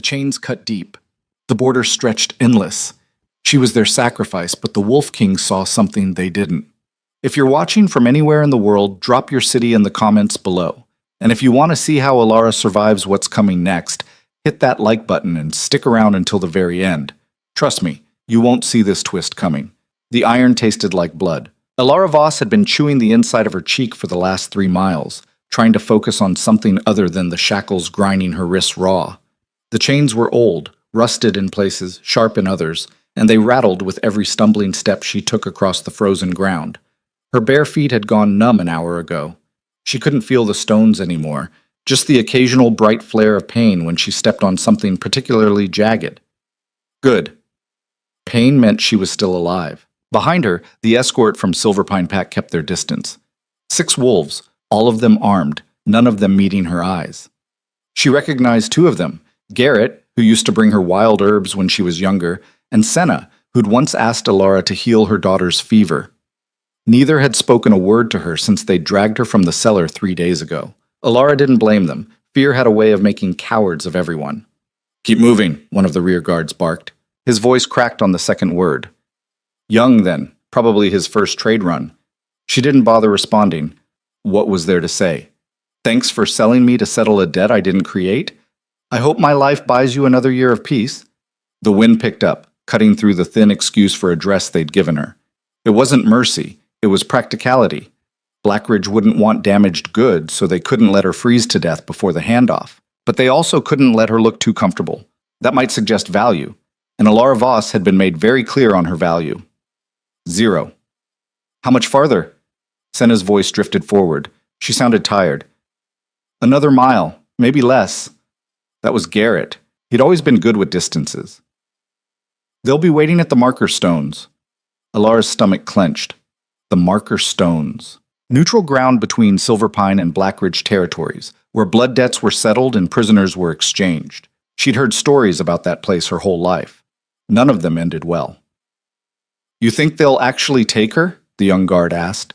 chains cut deep. The border stretched endless. She was their sacrifice, but the Wolf King saw something they didn't. If you're watching from anywhere in the world, drop your city in the comments below. And if you want to see how Alara survives what's coming next, hit that like button and stick around until the very end. Trust me, you won't see this twist coming. The iron tasted like blood. Alara Voss had been chewing the inside of her cheek for the last 3 miles, trying to focus on something other than the shackles grinding her wrists raw. The chains were old, rusted in places, sharp in others, and they rattled with every stumbling step she took across the frozen ground. Her bare feet had gone numb an hour ago. She couldn't feel the stones anymore, just the occasional bright flare of pain when she stepped on something particularly jagged. Good. Pain meant she was still alive. Behind her, the escort from Silverpine Pack kept their distance. 6 wolves, all of them armed, none of them meeting her eyes. She recognized 2 of them, Garrett, who used to bring her wild herbs when she was younger, and Senna, who'd once asked Alara to heal her daughter's fever. Neither had spoken a word to her since they dragged her from the cellar 3 days ago. Alara didn't blame them. Fear had a way of making cowards of everyone. "Keep moving," one of the rear guards barked. His voice cracked on the second word. Young, then, probably his first trade run. She didn't bother responding. What was there to say? Thanks for selling me to settle a debt I didn't create? I hope my life buys you another year of peace. The wind picked up, cutting through the thin excuse for a dress they'd given her. It wasn't mercy, it was practicality. Blackridge wouldn't want damaged goods, so they couldn't let her freeze to death before the handoff. But they also couldn't let her look too comfortable. That might suggest value, and Alara Voss had been made very clear on her value. 0. How much farther? Senna's voice drifted forward. She sounded tired. Another mile, maybe less. That was Garrett. He'd always been good with distances. They'll be waiting at the marker stones. Alara's stomach clenched. The marker stones. Neutral ground between Silverpine and Blackridge territories, where blood debts were settled and prisoners were exchanged. She'd heard stories about that place her whole life. None of them ended well. You think they'll actually take her? The young guard asked.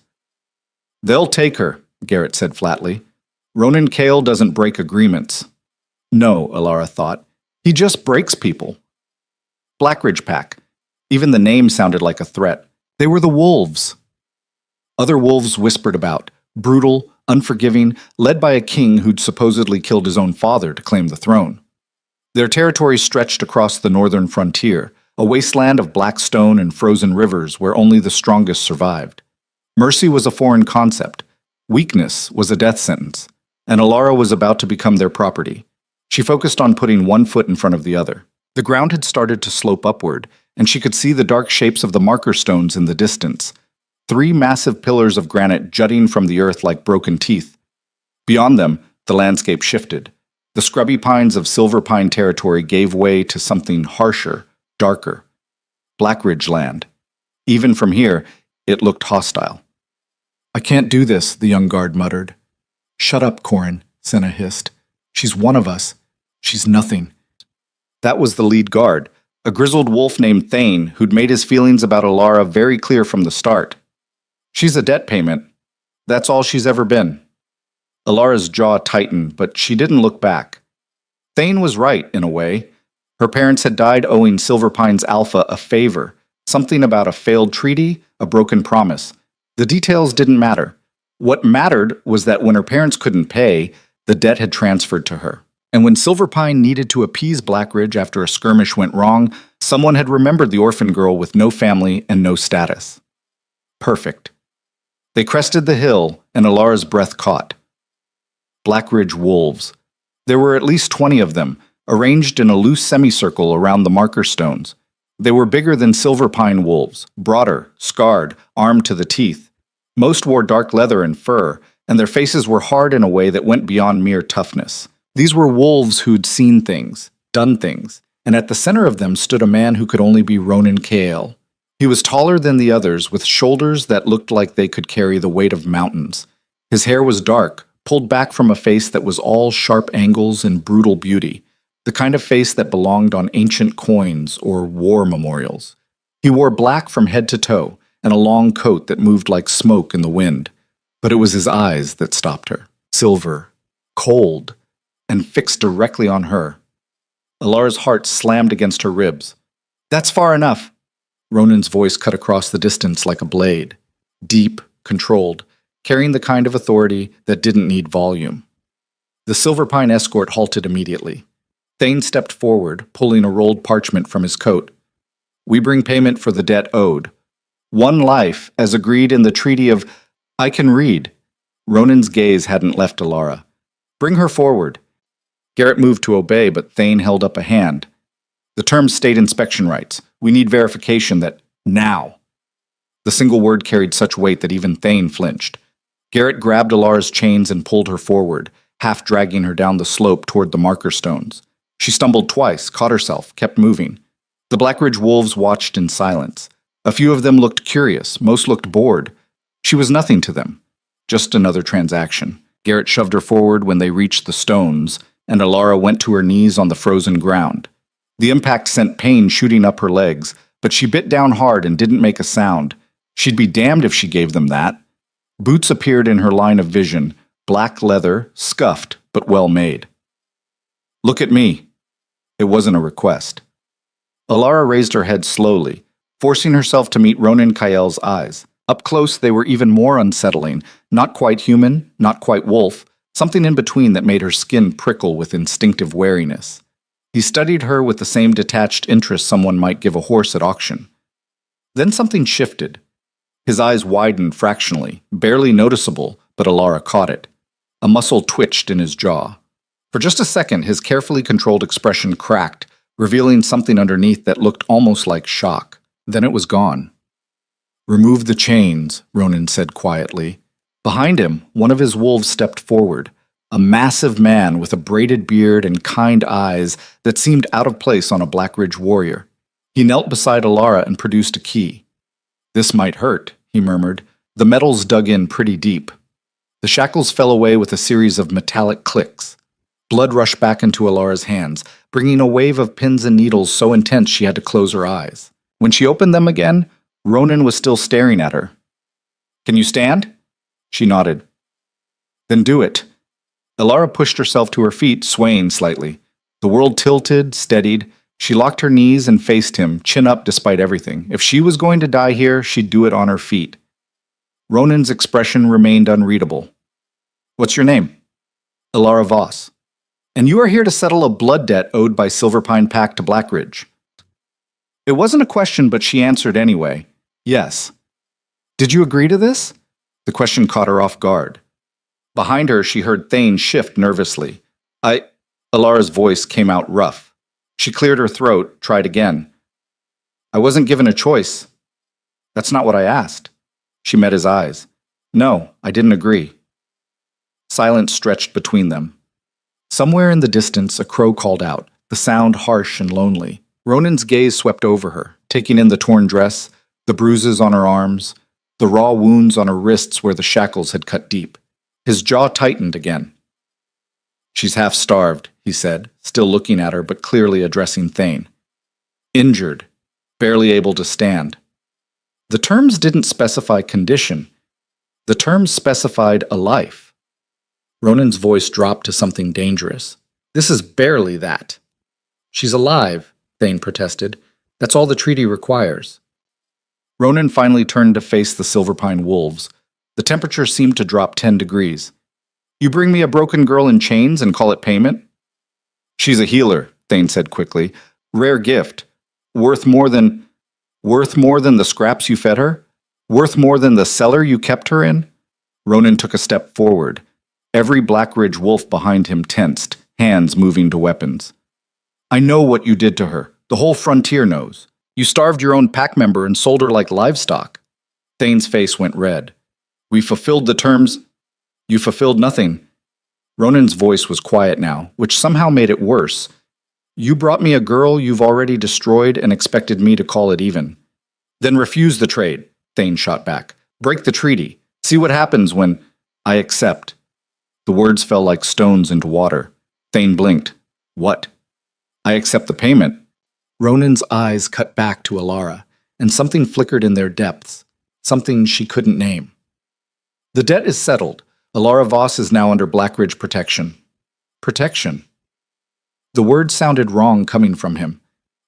They'll take her, Garrett said flatly. Ronan Kale doesn't break agreements. No, Alara thought. He just breaks people. Blackridge Pack. Even the name sounded like a threat. They were the wolves. Other wolves whispered about, brutal, unforgiving, led by a king who'd supposedly killed his own father to claim the throne. Their territory stretched across the northern frontier, a wasteland of black stone and frozen rivers where only the strongest survived. Mercy was a foreign concept. Weakness was a death sentence, and Alara was about to become their property. She focused on putting one foot in front of the other. The ground had started to slope upward, and she could see the dark shapes of the marker stones in the distance. 3 massive pillars of granite jutting from the earth like broken teeth. Beyond them, the landscape shifted. The scrubby pines of Silverpine territory gave way to something harsher, darker. Blackridge land. Even from here, it looked hostile. I can't do this, the young guard muttered. Shut up, Corin, Senna hissed. She's one of us. She's nothing. That was the lead guard, a grizzled wolf named Thane who'd made his feelings about Alara very clear from the start. She's a debt payment. That's all she's ever been. Alara's jaw tightened, but she didn't look back. Thane was right, in a way. Her parents had died owing Silverpine's Alpha a favor, something about a failed treaty, a broken promise. The details didn't matter. What mattered was that when her parents couldn't pay, the debt had transferred to her. And when Silverpine needed to appease Blackridge after a skirmish went wrong, someone had remembered the orphan girl with no family and no status. Perfect. They crested the hill, and Alara's breath caught. Blackridge wolves. There were at least 20 of them, arranged in a loose semicircle around the marker stones. They were bigger than Silverpine wolves, broader, scarred, armed to the teeth. Most wore dark leather and fur, and their faces were hard in a way that went beyond mere toughness. These were wolves who'd seen things, done things, and at the center of them stood a man who could only be Ronan Kale. He was taller than the others, with shoulders that looked like they could carry the weight of mountains. His hair was dark, pulled back from a face that was all sharp angles and brutal beauty, the kind of face that belonged on ancient coins or war memorials. He wore black from head to toe, and a long coat that moved like smoke in the wind. But it was his eyes that stopped her, silver, cold, and fixed directly on her. Alara's heart slammed against her ribs. That's far enough. Ronan's voice cut across the distance like a blade. Deep, controlled, carrying the kind of authority that didn't need volume. The Silverpine escort halted immediately. Thane stepped forward, pulling a rolled parchment from his coat. We bring payment for the debt owed. 1 life, as agreed in the Treaty of... I can read. Ronan's gaze hadn't left Alara. Bring her forward. Garrett moved to obey, but Thane held up a hand. The terms state inspection rights. We need verification that... now. The single word carried such weight that even Thane flinched. Garrett grabbed Alara's chains and pulled her forward, half dragging her down the slope toward the marker stones. She stumbled twice, caught herself, kept moving. The Blackridge wolves watched in silence. A few of them looked curious, most looked bored. She was nothing to them. Just another transaction. Garrett shoved her forward when they reached the stones, and Alara went to her knees on the frozen ground. The impact sent pain shooting up her legs, but she bit down hard and didn't make a sound. She'd be damned if she gave them that. Boots appeared in her line of vision, black leather, scuffed, but well made. Look at me. It wasn't a request. Alara raised her head slowly, forcing herself to meet Ronan Kael's eyes. Up close, they were even more unsettling, not quite human, not quite wolf, something in between that made her skin prickle with instinctive wariness. He studied her with the same detached interest someone might give a horse at auction. Then something shifted. His eyes widened fractionally, barely noticeable, but Alara caught it. A muscle twitched in his jaw. For just a second, his carefully controlled expression cracked, revealing something underneath that looked almost like shock. Then it was gone. Remove the chains, Ronan said quietly. Behind him, one of his wolves stepped forward, a massive man with a braided beard and kind eyes that seemed out of place on a Blackridge warrior. He knelt beside Alara and produced a key. This might hurt, he murmured. The metals dug in pretty deep. The shackles fell away with a series of metallic clicks. Blood rushed back into Alara's hands, bringing a wave of pins and needles so intense she had to close her eyes. When she opened them again, Ronan was still staring at her. Can you stand? She nodded. Then do it. Alara pushed herself to her feet, swaying slightly. The world tilted, steadied. She locked her knees and faced him, chin up despite everything. If she was going to die here, she'd do it on her feet. Ronan's expression remained unreadable. What's your name? Alara Voss. And you are here to settle a blood debt owed by Silverpine Pack to Blackridge. It wasn't a question, but she answered anyway. Yes. Did you agree to this? The question caught her off guard. Behind her, she heard Thane shift nervously. Alara's voice came out rough. She cleared her throat, tried again. I wasn't given a choice. That's not what I asked. She met his eyes. No, I didn't agree. Silence stretched between them. Somewhere in the distance, a crow called out, the sound harsh and lonely. Ronan's gaze swept over her, taking in the torn dress, the bruises on her arms, the raw wounds on her wrists where the shackles had cut deep. His jaw tightened again. She's half starved, he said, still looking at her but clearly addressing Thane. Injured, barely able to stand. The terms didn't specify condition. The terms specified a life. Ronan's voice dropped to something dangerous. This is barely that. She's alive, Thane protested. That's all the treaty requires. Ronan finally turned to face the Silverpine wolves. The temperature seemed to drop 10 degrees. You bring me a broken girl in chains and call it payment? She's a healer, Thane said quickly. Rare gift. Worth more than the scraps you fed her? Worth more than the cellar you kept her in? Ronan took a step forward. Every Blackridge wolf behind him tensed, hands moving to weapons. I know what you did to her. The whole frontier knows. You starved your own pack member and sold her like livestock. Thane's face went red. We fulfilled the terms. You fulfilled nothing. Ronan's voice was quiet now, which somehow made it worse. You brought me a girl you've already destroyed and expected me to call it even. Then refuse the trade, Thane shot back. Break the treaty. See what happens when I accept. The words fell like stones into water. Thane blinked. What? I accept the payment. Ronan's eyes cut back to Alara, and something flickered in their depths, something she couldn't name. The debt is settled. Alara Voss is now under Blackridge protection. Protection. The word sounded wrong coming from him.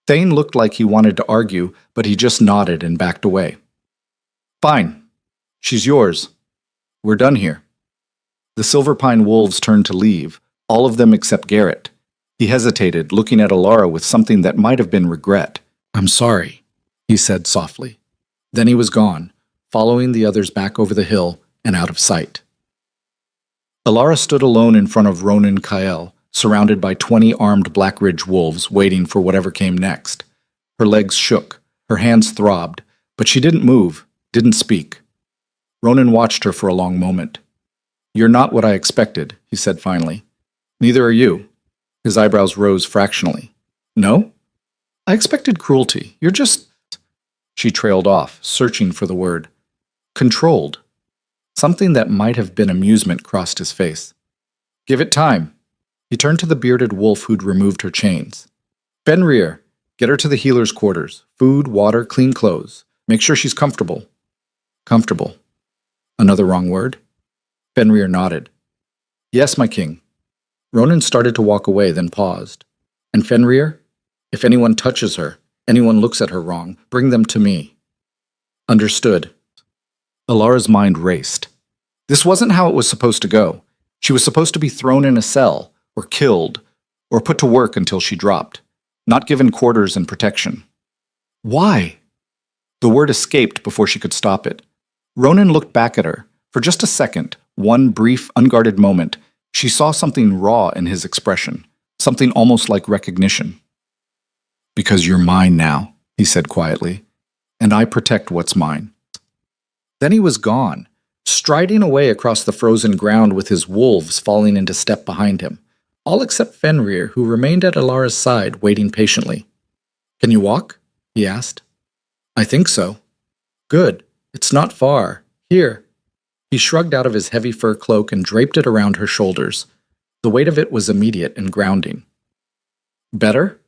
Thane looked like he wanted to argue, but he just nodded and backed away. Fine. She's yours. We're done here. The Silverpine wolves turned to leave, all of them except Garrett. He hesitated, looking at Alara with something that might have been regret. I'm sorry, he said softly. Then he was gone, following the others back over the hill and out of sight. Alara stood alone in front of Ronan Kael, surrounded by 20 armed Blackridge wolves waiting for whatever came next. Her legs shook, her hands throbbed, but she didn't move, didn't speak. Ronan watched her for a long moment. You're not what I expected, he said finally. Neither are you. His eyebrows rose fractionally. No? I expected cruelty. You're just... She trailed off, searching for the word. Controlled. Something that might have been amusement crossed his face. Give it time. He turned to the bearded wolf who'd removed her chains. Fenrir, get her to the healer's quarters. Food, water, clean clothes. Make sure she's comfortable. Comfortable. Another wrong word? Fenrir nodded. Yes, my king. Ronan started to walk away, then paused. And Fenrir? If anyone touches her, anyone looks at her wrong, bring them to me. Understood. Alara's mind raced. This wasn't how it was supposed to go. She was supposed to be thrown in a cell, or killed, or put to work until she dropped, not given quarters and protection. Why? The word escaped before she could stop it. Ronan looked back at her. For just a second, one brief, unguarded moment, she saw something raw in his expression, something almost like recognition. Because you're mine now, he said quietly, and I protect what's mine. Then he was gone, striding away across the frozen ground with his wolves falling into step behind him, all except Fenrir, who remained at Alara's side, waiting patiently. Can you walk? He asked. I think so. Good. It's not far. Here. He shrugged out of his heavy fur cloak and draped it around her shoulders. The weight of it was immediate and grounding. Better?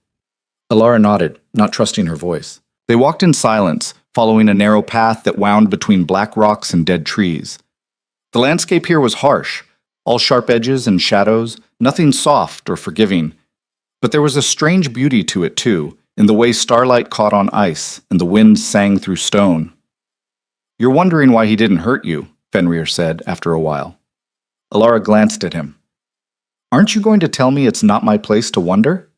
Alara nodded, not trusting her voice. They walked in silence, following a narrow path that wound between black rocks and dead trees. The landscape here was harsh, all sharp edges and shadows, nothing soft or forgiving. But there was a strange beauty to it, too, in the way starlight caught on ice and the wind sang through stone. You're wondering why he didn't hurt you, Fenrir said after a while. Alara glanced at him. Aren't you going to tell me it's not my place to wonder?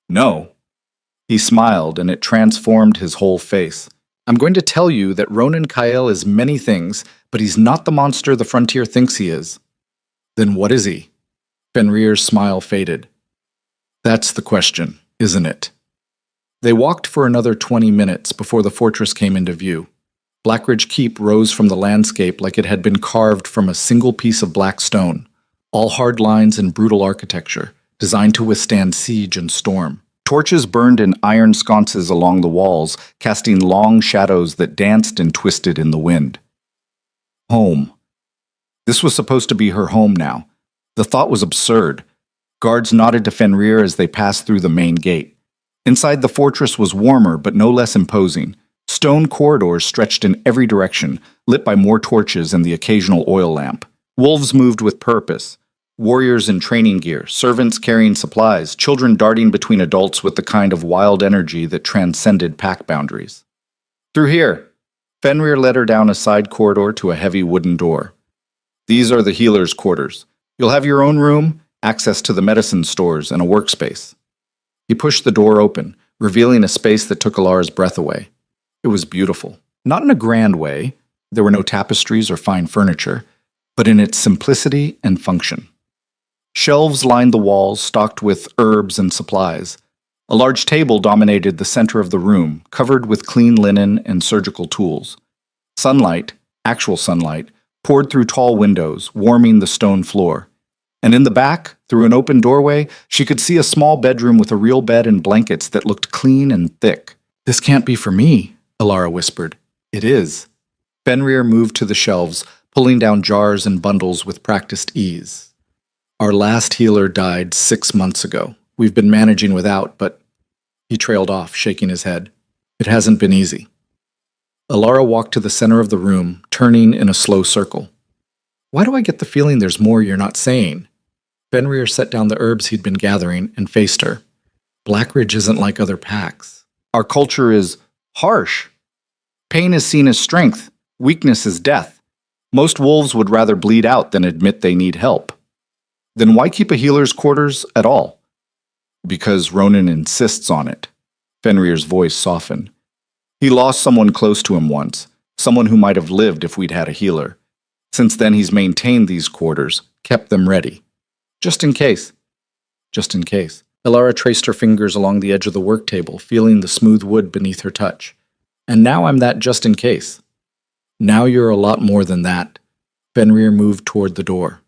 No. He smiled, and it transformed his whole face. I'm going to tell you that Ronan Kael is many things, but he's not the monster the frontier thinks he is. Then what is he? Fenrir's smile faded. That's the question, isn't it? They walked for another 20 minutes before the fortress came into view. Blackridge Keep rose from the landscape like it had been carved from a single piece of black stone, all hard lines and brutal architecture, designed to withstand siege and storm. Torches burned in iron sconces along the walls, casting long shadows that danced and twisted in the wind. Home. This was supposed to be her home now. The thought was absurd. Guards nodded to Fenrir as they passed through the main gate. Inside the fortress was warmer but no less imposing. Stone corridors stretched in every direction, lit by more torches and the occasional oil lamp. Wolves moved with purpose. Warriors in training gear, servants carrying supplies, children darting between adults with the kind of wild energy that transcended pack boundaries. Through here, Fenrir led her down a side corridor to a heavy wooden door. These are the healer's quarters. You'll have your own room, access to the medicine stores, and a workspace. He pushed the door open, revealing a space that took Alara's breath away. It was beautiful. Not in a grand way, there were no tapestries or fine furniture, but in its simplicity and function. Shelves lined the walls, stocked with herbs and supplies. A large table dominated the center of the room, covered with clean linen and surgical tools. Sunlight, actual sunlight, poured through tall windows, warming the stone floor. And in the back, through an open doorway, she could see a small bedroom with a real bed and blankets that looked clean and thick. This can't be for me, Alara whispered. It is. Fenrir moved to the shelves, pulling down jars and bundles with practiced ease. Our last healer died 6 months ago. We've been managing without, but... He trailed off, shaking his head. It hasn't been easy. Alara walked to the center of the room, turning in a slow circle. Why do I get the feeling there's more you're not saying? Fenrir set down the herbs he'd been gathering and faced her. Blackridge isn't like other packs. Our culture is harsh. Pain is seen as strength. Weakness is death. Most wolves would rather bleed out than admit they need help. Then why keep a healer's quarters at all? Because Ronan insists on it. Fenrir's voice softened. He lost someone close to him once, someone who might have lived if we'd had a healer. Since then, he's maintained these quarters, kept them ready. Just in case. Just in case. Elara traced her fingers along the edge of the work table, feeling the smooth wood beneath her touch. And now I'm that just in case. Now you're a lot more than that. Fenrir moved toward the door.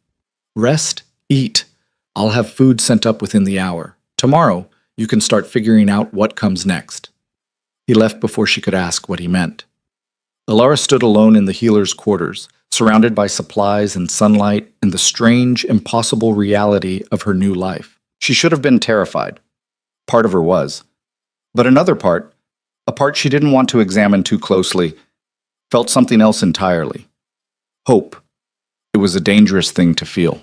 Rest, eat. I'll have food sent up within the hour. Tomorrow, you can start figuring out what comes next. He left before she could ask what he meant. Elara stood alone in the healer's quarters, surrounded by supplies and sunlight and the strange, impossible reality of her new life. She should have been terrified. Part of her was. But another part, a part she didn't want to examine too closely, felt something else entirely. Hope. It was a dangerous thing to feel.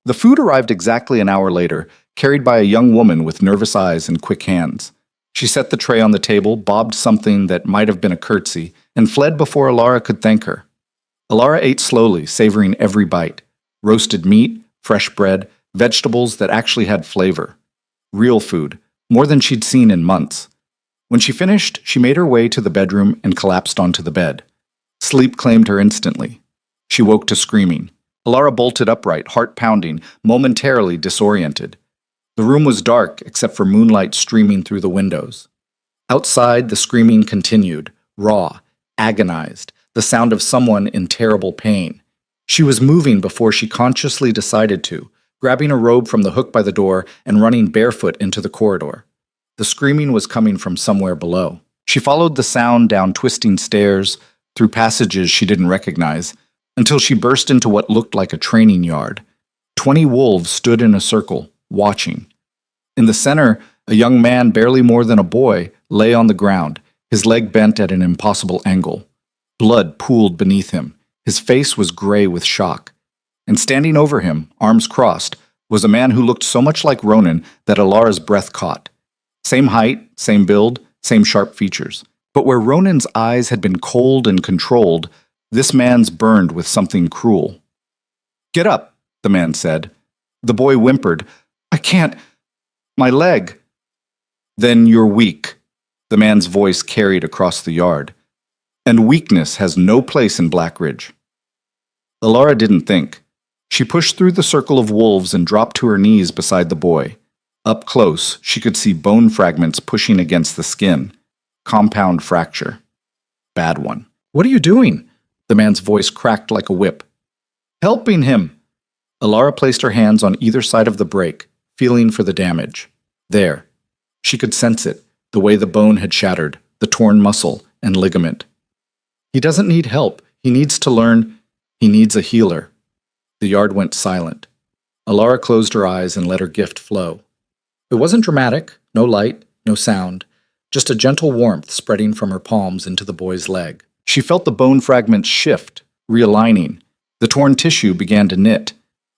The food arrived exactly an hour later, carried by a young woman with nervous eyes and quick hands. She set the tray on the table, bobbed something that might have been a curtsy, and fled before Elara could thank her. Elara ate slowly, savoring every bite. Roasted meat, fresh bread, vegetables that actually had flavor. Real food, more than she'd seen in months. When she finished, she made her way to the bedroom and collapsed onto the bed. Sleep claimed her instantly. She woke to screaming. Elara bolted upright, heart pounding, momentarily disoriented. The room was dark except for moonlight streaming through the windows. Outside, the screaming continued, raw, agonized, the sound of someone in terrible pain. She was moving before she consciously decided to, grabbing a robe from the hook by the door and running barefoot into the corridor. The screaming was coming from somewhere below. She followed the sound down twisting stairs, through passages she didn't recognize, until she burst into what looked like a training yard. 20 wolves stood in a circle, watching. In the center, a young man barely more than a boy lay on the ground, his leg bent at an impossible angle. Blood pooled beneath him. His face was gray with shock. And standing over him, arms crossed, was a man who looked so much like Ronan that Alara's breath caught. Same height, same build, same sharp features. But where Ronan's eyes had been cold and controlled, this man's burned with something cruel. "Get up," the man said. The boy whimpered, "I can't. My leg." "Then you're weak," the man's voice carried across the yard. "And weakness has no place in Blackridge." Elara didn't think. She pushed through the circle of wolves and dropped to her knees beside the boy. Up close, she could see bone fragments pushing against the skin. Compound fracture. Bad one. "What are you doing?" The man's voice cracked like a whip. "Helping him." Elara placed her hands on either side of the break, feeling for the damage. There. She could sense it, the way the bone had shattered, the torn muscle and ligament. He doesn't need help. He needs to learn. He needs a healer. The yard went silent. Elara closed her eyes and let her gift flow. It wasn't dramatic, no light, no sound, just a gentle warmth spreading from her palms into the boy's leg. She felt the bone fragments shift, realigning. The torn tissue began to knit.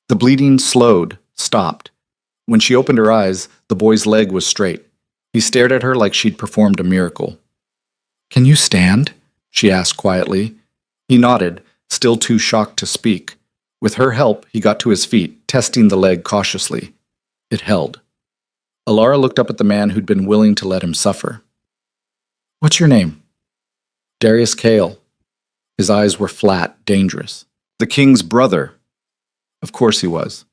The bleeding slowed, stopped. When she opened her eyes, the boy's leg was straight. He stared at her like she'd performed a miracle. "Can you stand?" she asked quietly. He nodded, still too shocked to speak. With her help, he got to his feet, testing the leg cautiously. It held. Elara looked up at the man who'd been willing to let him suffer. "What's your name?" "Darius Kale." His eyes were flat, dangerous. "The king's brother." Of course he was.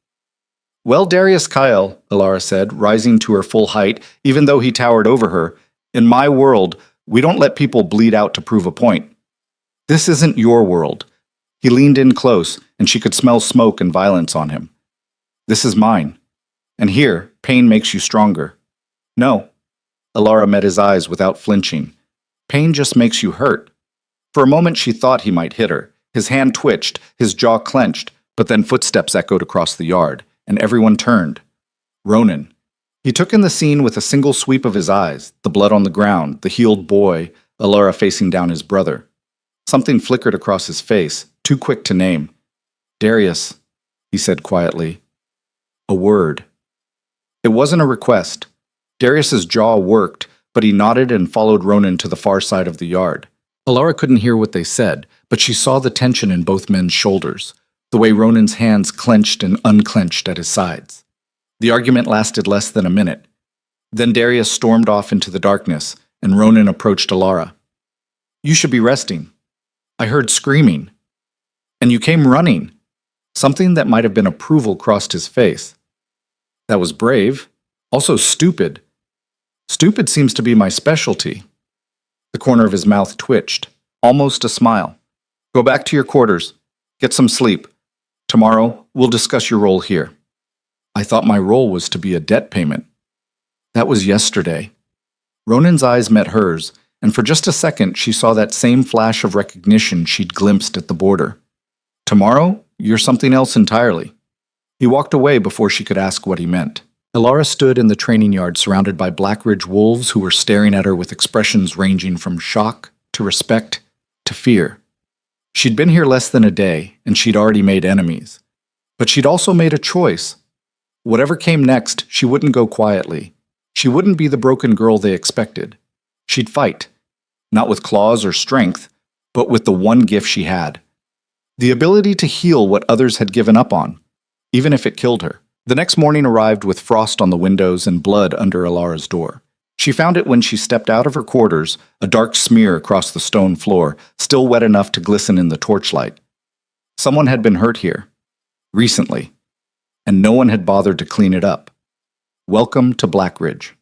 "Well, Darius Kyle," Elara said, rising to her full height, even though he towered over her, "in my world, we don't let people bleed out to prove a point. This isn't your world." He leaned in close, and she could smell smoke and violence on him. "This is mine. And here, pain makes you stronger." "No." Elara met his eyes without flinching. "Pain just makes you hurt." For a moment she thought he might hit her. His hand twitched, his jaw clenched, but then footsteps echoed across the yard, and everyone turned. Ronan. He took in the scene with a single sweep of his eyes, the blood on the ground, the healed boy, Elara facing down his brother. Something flickered across his face, too quick to name. "Darius." he said quietly. A word. It wasn't a request. Darius's jaw worked, but he nodded and followed Ronan to the far side of the yard. Alara couldn't hear what they said, but she saw the tension in both men's shoulders, the way Ronan's hands clenched and unclenched at his sides. The argument lasted less than a minute. Then Darius stormed off into the darkness, and Ronan approached Alara. You should be resting. I heard screaming. And you came running. Something that might have been approval crossed his face. That was brave. Also stupid. Stupid seems to be my specialty. The corner of his mouth twitched, almost a smile. Go back to your quarters. Get some sleep. Tomorrow, we'll discuss your role here. I thought my role was to be a debt payment. That was yesterday. Ronan's eyes met hers, and for just a second she saw that same flash of recognition she'd glimpsed at the border. Tomorrow, you're something else entirely. He walked away before she could ask what he meant. Alara stood in the training yard surrounded by Blackridge wolves who were staring at her with expressions ranging from shock to respect to fear. She'd been here less than a day, and she'd already made enemies. But she'd also made a choice. Whatever came next, she wouldn't go quietly. She wouldn't be the broken girl they expected. She'd fight, not with claws or strength, but with the one gift she had. The ability to heal what others had given up on, even if it killed her. The next morning arrived with frost on the windows and blood under Alara's door. She found it when she stepped out of her quarters, a dark smear across the stone floor, still wet enough to glisten in the torchlight. Someone had been hurt here, recently, and no one had bothered to clean it up. Welcome to Blackridge.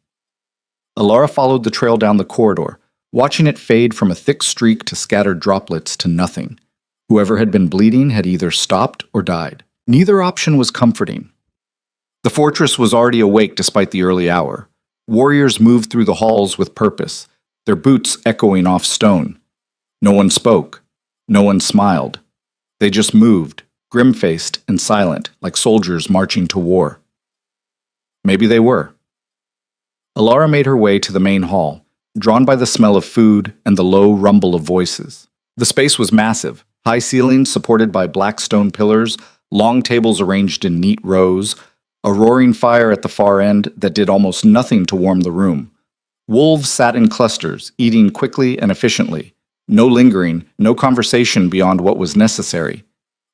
Alara followed the trail down the corridor, watching it fade from a thick streak to scattered droplets to nothing. Whoever had been bleeding had either stopped or died. Neither option was comforting. The fortress was already awake despite the early hour. Warriors moved through the halls with purpose, their boots echoing off stone. No one spoke. No one smiled. They just moved, grim-faced and silent, like soldiers marching to war. Maybe they were. Alara made her way to the main hall, drawn by the smell of food and the low rumble of voices. The space was massive, high ceilings supported by black stone pillars, long tables arranged in neat rows, a roaring fire at the far end that did almost nothing to warm the room. Wolves sat in clusters, eating quickly and efficiently. No lingering, no conversation beyond what was necessary.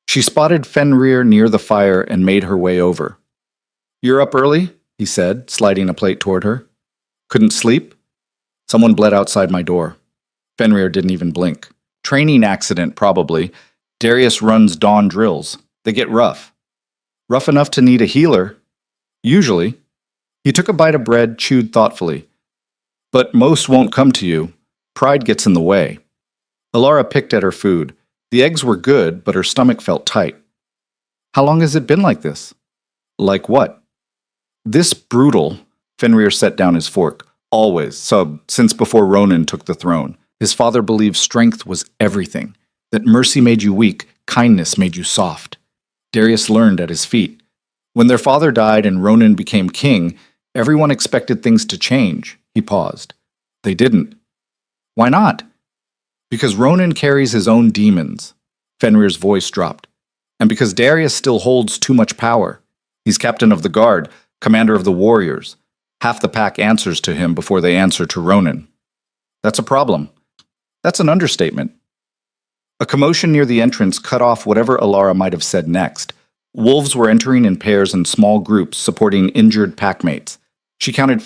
She spotted Fenrir near the fire and made her way over. "You're up early?" he said, sliding a plate toward her. "Couldn't sleep?" Someone bled outside my door. Fenrir didn't even blink. "Training accident, probably. Darius runs dawn drills. They get rough. Rough enough to need a healer. Usually." He took a bite of bread, chewed thoughtfully. "But most won't come to you. Pride gets in the way." Alara picked at her food. The eggs were good, but her stomach felt tight. "How long has it been like this?" "Like what?" "This brutal." Fenrir set down his fork. "Always, since before Ronan took the throne. His father believed strength was everything, that mercy made you weak, kindness made you soft. Darius learned at his feet. When their father died and Ronan became king, everyone expected things to change." He paused. "They didn't." "Why not?" "Because Ronan carries his own demons." Fenrir's voice dropped. "And because Darius still holds too much power. He's captain of the guard, commander of the warriors. Half the pack answers to him before they answer to Ronan. That's a problem." "That's an understatement." A commotion near the entrance cut off whatever Alara might have said next. Wolves were entering in pairs and small groups, supporting injured packmates. She counted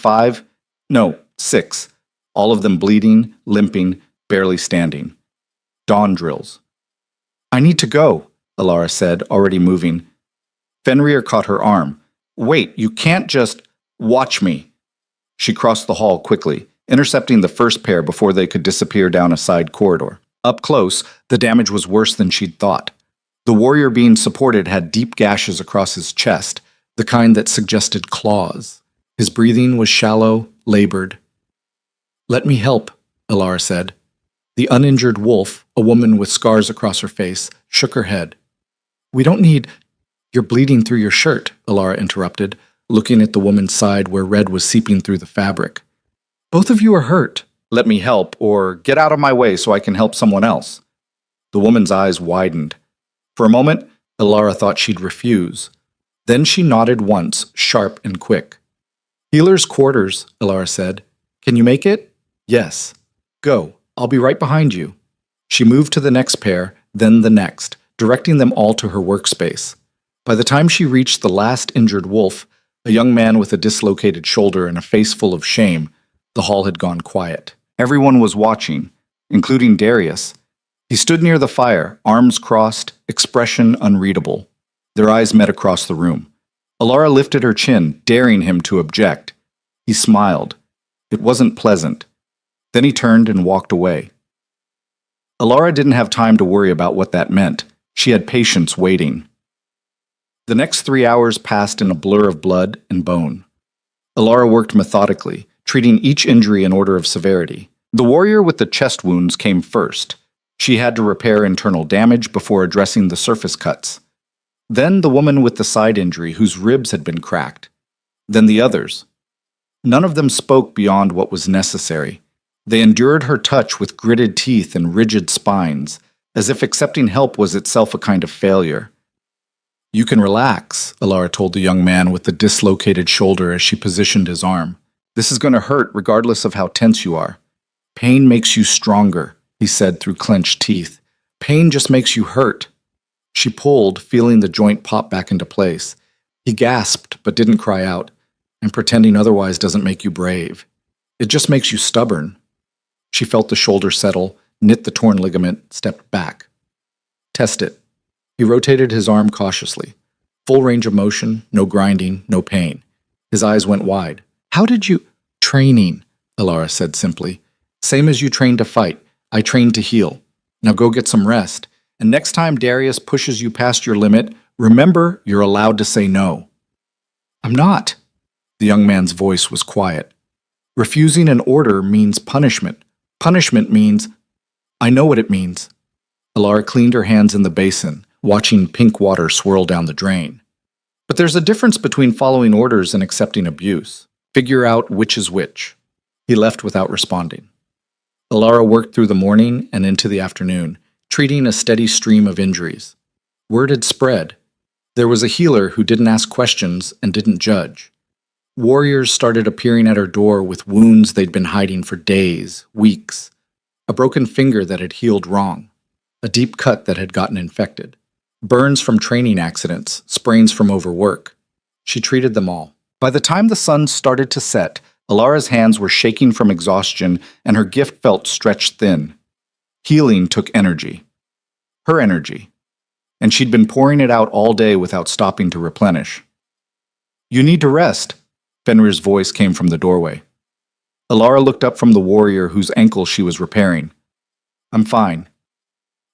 6, all of them bleeding, limping, barely standing. Dawn drills. "I need to go," Alara said, already moving. Fenrir caught her arm. "Wait, you can't just watch me." She crossed the hall quickly, intercepting the first pair before they could disappear down a side corridor. Up close, the damage was worse than she'd thought. The warrior being supported had deep gashes across his chest, the kind that suggested claws. His breathing was shallow, labored. "Let me help," Alara said. The uninjured wolf, a woman with scars across her face, shook her head. "We don't need—" "You're bleeding through your shirt," Alara interrupted, looking at the woman's side where red was seeping through the fabric. "Both of you are hurt. Let me help, or get out of my way so I can help someone else." The woman's eyes widened. For a moment, Alara thought she'd refuse. Then she nodded once, sharp and quick. Healer's quarters, Alara said. Can you make it? Yes. Go. I'll be right behind you. She moved to the next pair, then the next, directing them all to her workspace. By the time she reached the last injured wolf, a young man with a dislocated shoulder and a face full of shame, the hall had gone quiet. Everyone was watching, including Darius. He stood near the fire, arms crossed, expression unreadable. Their eyes met across the room. Alara lifted her chin, daring him to object. He smiled. It wasn't pleasant. Then he turned and walked away. Alara didn't have time to worry about what that meant. She had patience waiting. The next 3 hours passed in a blur of blood and bone. Alara worked methodically, treating each injury in order of severity. The warrior with the chest wounds came first. She had to repair internal damage before addressing the surface cuts. Then the woman with the side injury whose ribs had been cracked. Then the others. None of them spoke beyond what was necessary. They endured her touch with gritted teeth and rigid spines, as if accepting help was itself a kind of failure. You can relax, Alara told the young man with the dislocated shoulder as she positioned his arm. This is going to hurt regardless of how tense you are. Pain makes you stronger, he said through clenched teeth. Pain just makes you hurt. She pulled, feeling the joint pop back into place. He gasped, but didn't cry out, and pretending otherwise doesn't make you brave. It just makes you stubborn. She felt the shoulder settle, knit the torn ligament, stepped back. Test it. He rotated his arm cautiously. Full range of motion, no grinding, no pain. His eyes went wide. How did you— Training, Alara said simply. Same as you trained to fight. I trained to heal. Now go get some rest. And next time Darius pushes you past your limit, remember you're allowed to say no. I'm not. The young man's voice was quiet. Refusing an order means punishment. Punishment means— I know what it means. Alara cleaned her hands in the basin, watching pink water swirl down the drain. But there's a difference between following orders and accepting abuse. Figure out which is which. He left without responding. Alara worked through the morning and into the afternoon, treating a steady stream of injuries. Word had spread. There was a healer who didn't ask questions and didn't judge. Warriors started appearing at her door with wounds they'd been hiding for days, weeks. A broken finger that had healed wrong. A deep cut that had gotten infected. Burns from training accidents, sprains from overwork. She treated them all. By the time the sun started to set, Alara's hands were shaking from exhaustion and her gift felt stretched thin. Healing took energy. Her energy. And she'd been pouring it out all day without stopping to replenish. You need to rest, Fenrir's voice came from the doorway. Alara looked up from the warrior whose ankle she was repairing. I'm fine.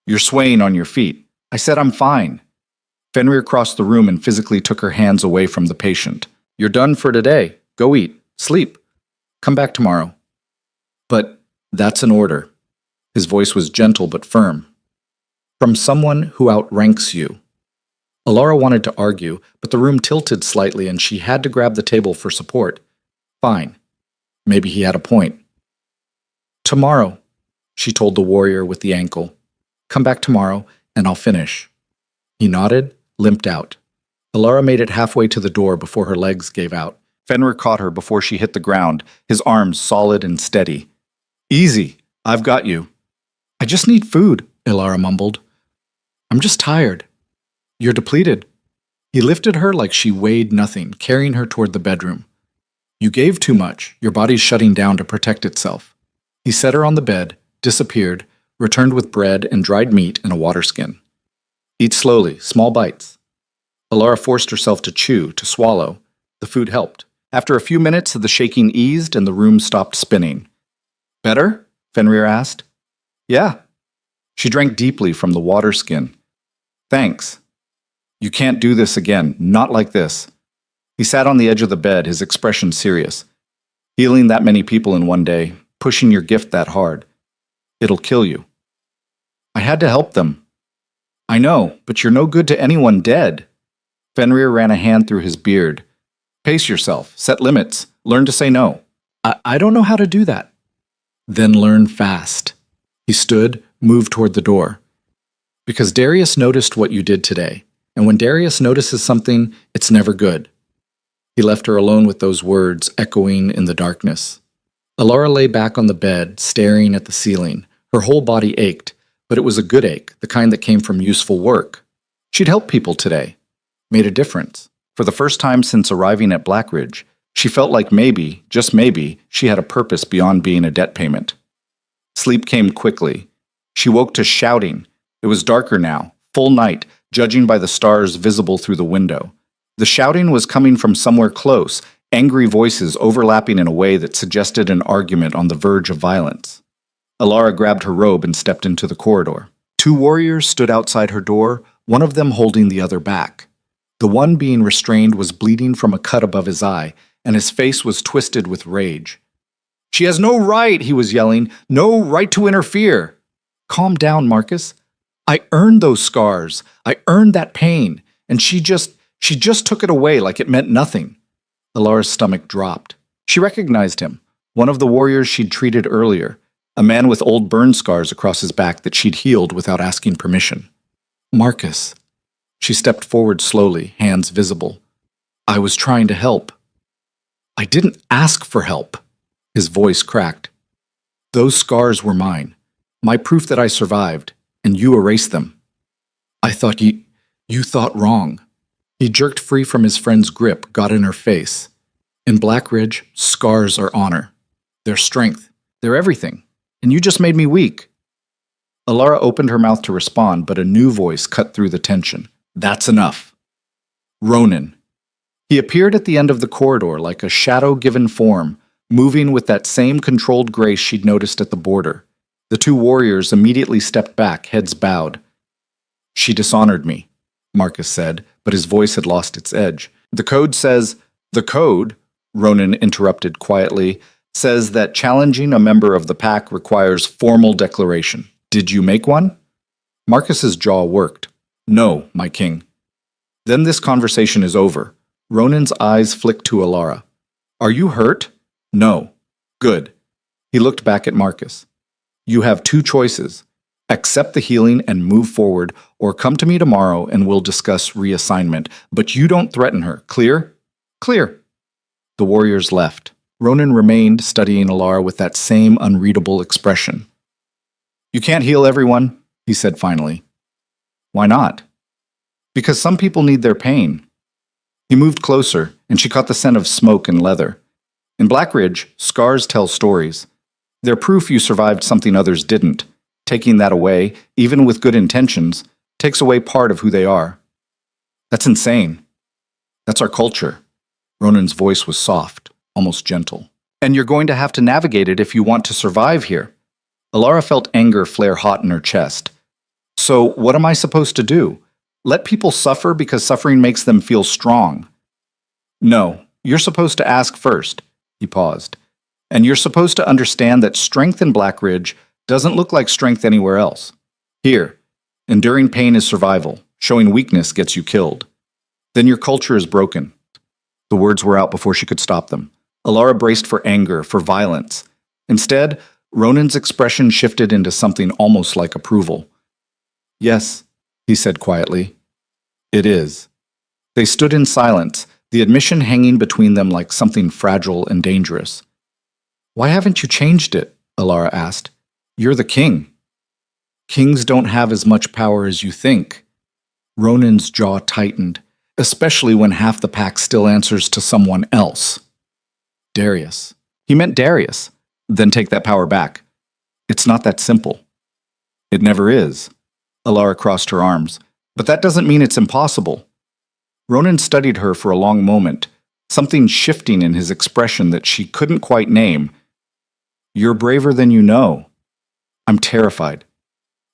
You're swaying on your feet. I said I'm fine. Fenrir crossed the room and physically took her hands away from the patient. You're done for today. Go eat. Sleep. Come back tomorrow. But that's an order. His voice was gentle but firm. From someone who outranks you. Alara wanted to argue, but the room tilted slightly and she had to grab the table for support. Fine. Maybe he had a point. Tomorrow, she told the warrior with the ankle. Come back tomorrow, and I'll finish. He nodded, limped out. Alara made it halfway to the door before her legs gave out. Fenrir caught her before she hit the ground, his arms solid and steady. Easy, I've got you. I just need food, Alara mumbled. I'm just tired. You're depleted. He lifted her like she weighed nothing, carrying her toward the bedroom. You gave too much. Your body's shutting down to protect itself. He set her on the bed, disappeared, returned with bread and dried meat and a water skin. Eat slowly, small bites. Alara forced herself to chew, to swallow. The food helped. After a few minutes, the shaking eased and the room stopped spinning. Better? Fenrir asked. Yeah. She drank deeply from the water skin. Thanks. You can't do this again, not like this. He sat on the edge of the bed, his expression serious. Healing that many people in one day, pushing your gift that hard. It'll kill you. I had to help them. I know, but you're no good to anyone dead. Fenrir ran a hand through his beard. Pace yourself, set limits, learn to say no. I don't know how to do that. Then learn fast. He stood, moved toward the door. Because Darius noticed what you did today. And when Darius notices something, it's never good. He left her alone with those words echoing in the darkness. Alara lay back on the bed, staring at the ceiling. Her whole body ached, but it was a good ache, the kind that came from useful work. She'd helped people today. Made a difference. For the first time since arriving at Blackridge, she felt like maybe, just maybe, she had a purpose beyond being a debt payment. Sleep came quickly. She woke to shouting. It was darker now, full night, judging by the stars visible through the window. The shouting was coming from somewhere close, angry voices overlapping in a way that suggested an argument on the verge of violence. Alara grabbed her robe and stepped into the corridor. 2 warriors stood outside her door, one of them holding the other back. The one being restrained was bleeding from a cut above his eye, and his face was twisted with rage. "She has no right," he was yelling, "no right to interfere." "Calm down, Marcus. I earned those scars. I earned that pain, and she just took it away like it meant nothing." Alara's stomach dropped. She recognized him, one of the warriors she'd treated earlier, a man with old burn scars across his back that she'd healed without asking permission. "Marcus." She stepped forward slowly, hands visible. "I was trying to help." "I didn't ask for help." His voice cracked. "Those scars were mine, my proof that I survived, and you erased them. I thought you thought wrong." He jerked free from his friend's grip, got in her face. "In Blackridge, scars are honor. They're strength. They're everything. And you just made me weak." Alara opened her mouth to respond, but a new voice cut through the tension. "That's enough." Ronan. He appeared at the end of the corridor like a shadow-given form, moving with that same controlled grace she'd noticed at the border. The 2 warriors immediately stepped back, heads bowed. "She dishonored me," Marcus said, but his voice had lost its edge. "The code says—" "The code," Ronan interrupted quietly, "says that challenging a member of the pack requires formal declaration. Did you make one?" Marcus's jaw worked. "No, my king." "Then this conversation is over." Ronan's eyes flicked to Alara. "Are you hurt?" "No." "Good." He looked back at Marcus. "You have 2 choices. Accept the healing and move forward, or come to me tomorrow and we'll discuss reassignment. But you don't threaten her. Clear?" "Clear." The warriors left. Ronan remained, studying Alara with that same unreadable expression. "You can't heal everyone," he said finally. "Why not?" "Because some people need their pain." He moved closer, and she caught the scent of smoke and leather. In Blackridge, scars tell stories. They're proof you survived something others didn't. Taking that away, even with good intentions, takes away part of who they are. That's insane. That's our culture. Ronan's voice was soft, almost gentle. And you're going to have to navigate it if you want to survive here. Alara felt anger flare hot in her chest. So what am I supposed to do? Let people suffer because suffering makes them feel strong? No, you're supposed to ask first. He paused. And you're supposed to understand that strength in Blackridge doesn't look like strength anywhere else. Here, enduring pain is survival. Showing weakness gets you killed. Then your culture is broken. The words were out before she could stop them. Alara braced for anger, for violence. Instead, Ronan's expression shifted into something almost like approval. Yes, he said quietly. It is. They stood in silence, the admission hanging between them like something fragile and dangerous. Why haven't you changed it? Alara asked. You're the king. Kings don't have as much power as you think. Ronan's jaw tightened, especially when half the pack still answers to someone else. Darius. He meant Darius. Then take that power back. It's not that simple. It never is. Alara crossed her arms. But that doesn't mean it's impossible. Ronan studied her for a long moment, something shifting in his expression that she couldn't quite name. You're braver than you know. I'm terrified.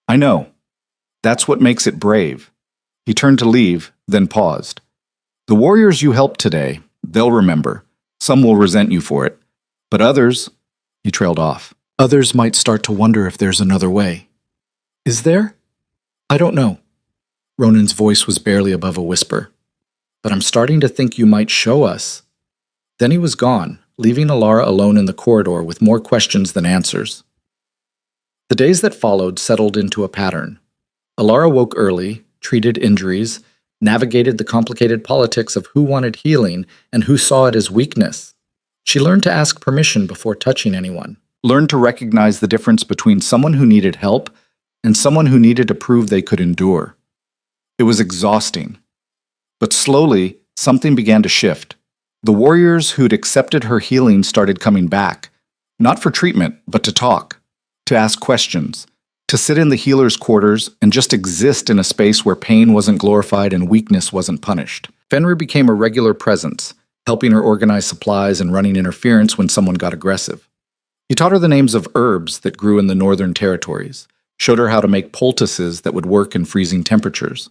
I know. That's what makes it brave. He turned to leave, then paused. The warriors you helped today, they'll remember. Some will resent you for it. But others, he trailed off. Others might start to wonder if there's another way. Is there? I don't know. Ronan's voice was barely above a whisper. But I'm starting to think you might show us. Then he was gone, leaving Alara alone in the corridor with more questions than answers. The days that followed settled into a pattern. Alara woke early, treated injuries, navigated the complicated politics of who wanted healing and who saw it as weakness. She learned to ask permission before touching anyone, learned to recognize the difference between someone who needed help and someone who needed to prove they could endure. It was exhausting. But slowly, something began to shift. The warriors who'd accepted her healing started coming back, not for treatment, but to talk, to ask questions, to sit in the healer's quarters and just exist in a space where pain wasn't glorified and weakness wasn't punished. Fenrir became a regular presence, helping her organize supplies and running interference when someone got aggressive. He taught her the names of herbs that grew in the northern territories, showed her how to make poultices that would work in freezing temperatures.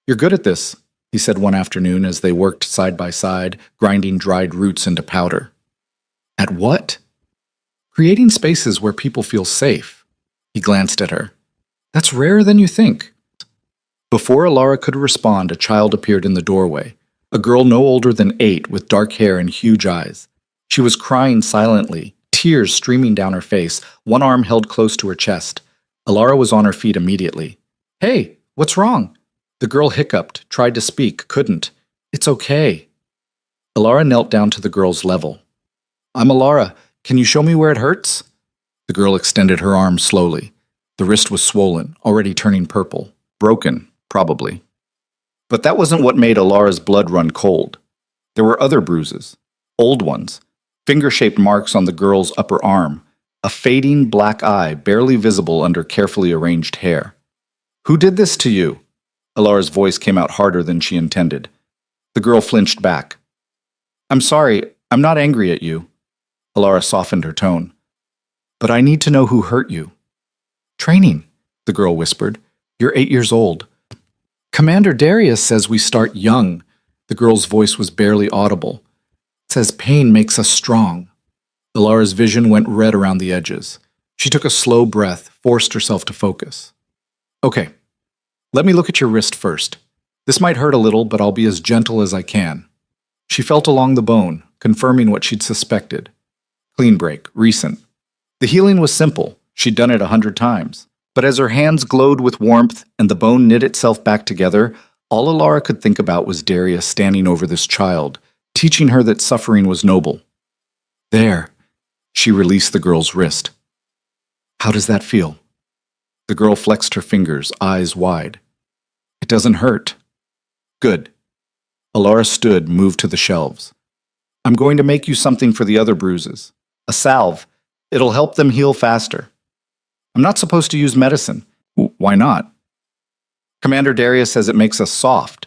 "You're good at this," he said one afternoon as they worked side by side, grinding dried roots into powder. "At what?" "Creating spaces where people feel safe." He glanced at her. "That's rarer than you think." Before Alara could respond, a child appeared in the doorway, a girl no older than 8 with dark hair and huge eyes. She was crying silently, tears streaming down her face, one arm held close to her chest. Alara was on her feet immediately. "Hey, what's wrong?" The girl hiccuped, tried to speak, couldn't. "It's okay." Alara knelt down to the girl's level. "I'm Alara. Can you show me where it hurts?" The girl extended her arm slowly. The wrist was swollen, already turning purple. Broken, probably. But that wasn't what made Alara's blood run cold. There were other bruises. Old ones. Finger-shaped marks on the girl's upper arm. A fading black eye barely visible under carefully arranged hair. "Who did this to you?" Alara's voice came out harder than she intended. The girl flinched back. "I'm sorry, I'm not angry at you." Alara softened her tone. "But I need to know who hurt you." "Training," the girl whispered. "You're 8 years old." "Commander Darius says we start young." The girl's voice was barely audible. "Says pain makes us strong." Alara's vision went red around the edges. She took a slow breath, forced herself to focus. "Okay, let me look at your wrist first. This might hurt a little, but I'll be as gentle as I can." She felt along the bone, confirming what she'd suspected. Clean break, recent. The healing was simple. She'd done it 100 times. But as her hands glowed with warmth and the bone knit itself back together, all Alara could think about was Darius standing over this child, teaching her that suffering was noble. "There." She released the girl's wrist. "How does that feel?" The girl flexed her fingers, eyes wide. "It doesn't hurt." "Good." Alara stood, moved to the shelves. "I'm going to make you something for the other bruises. A salve. It'll help them heal faster." "I'm not supposed to use medicine." "Why not?" "Commander Darius says it makes us soft."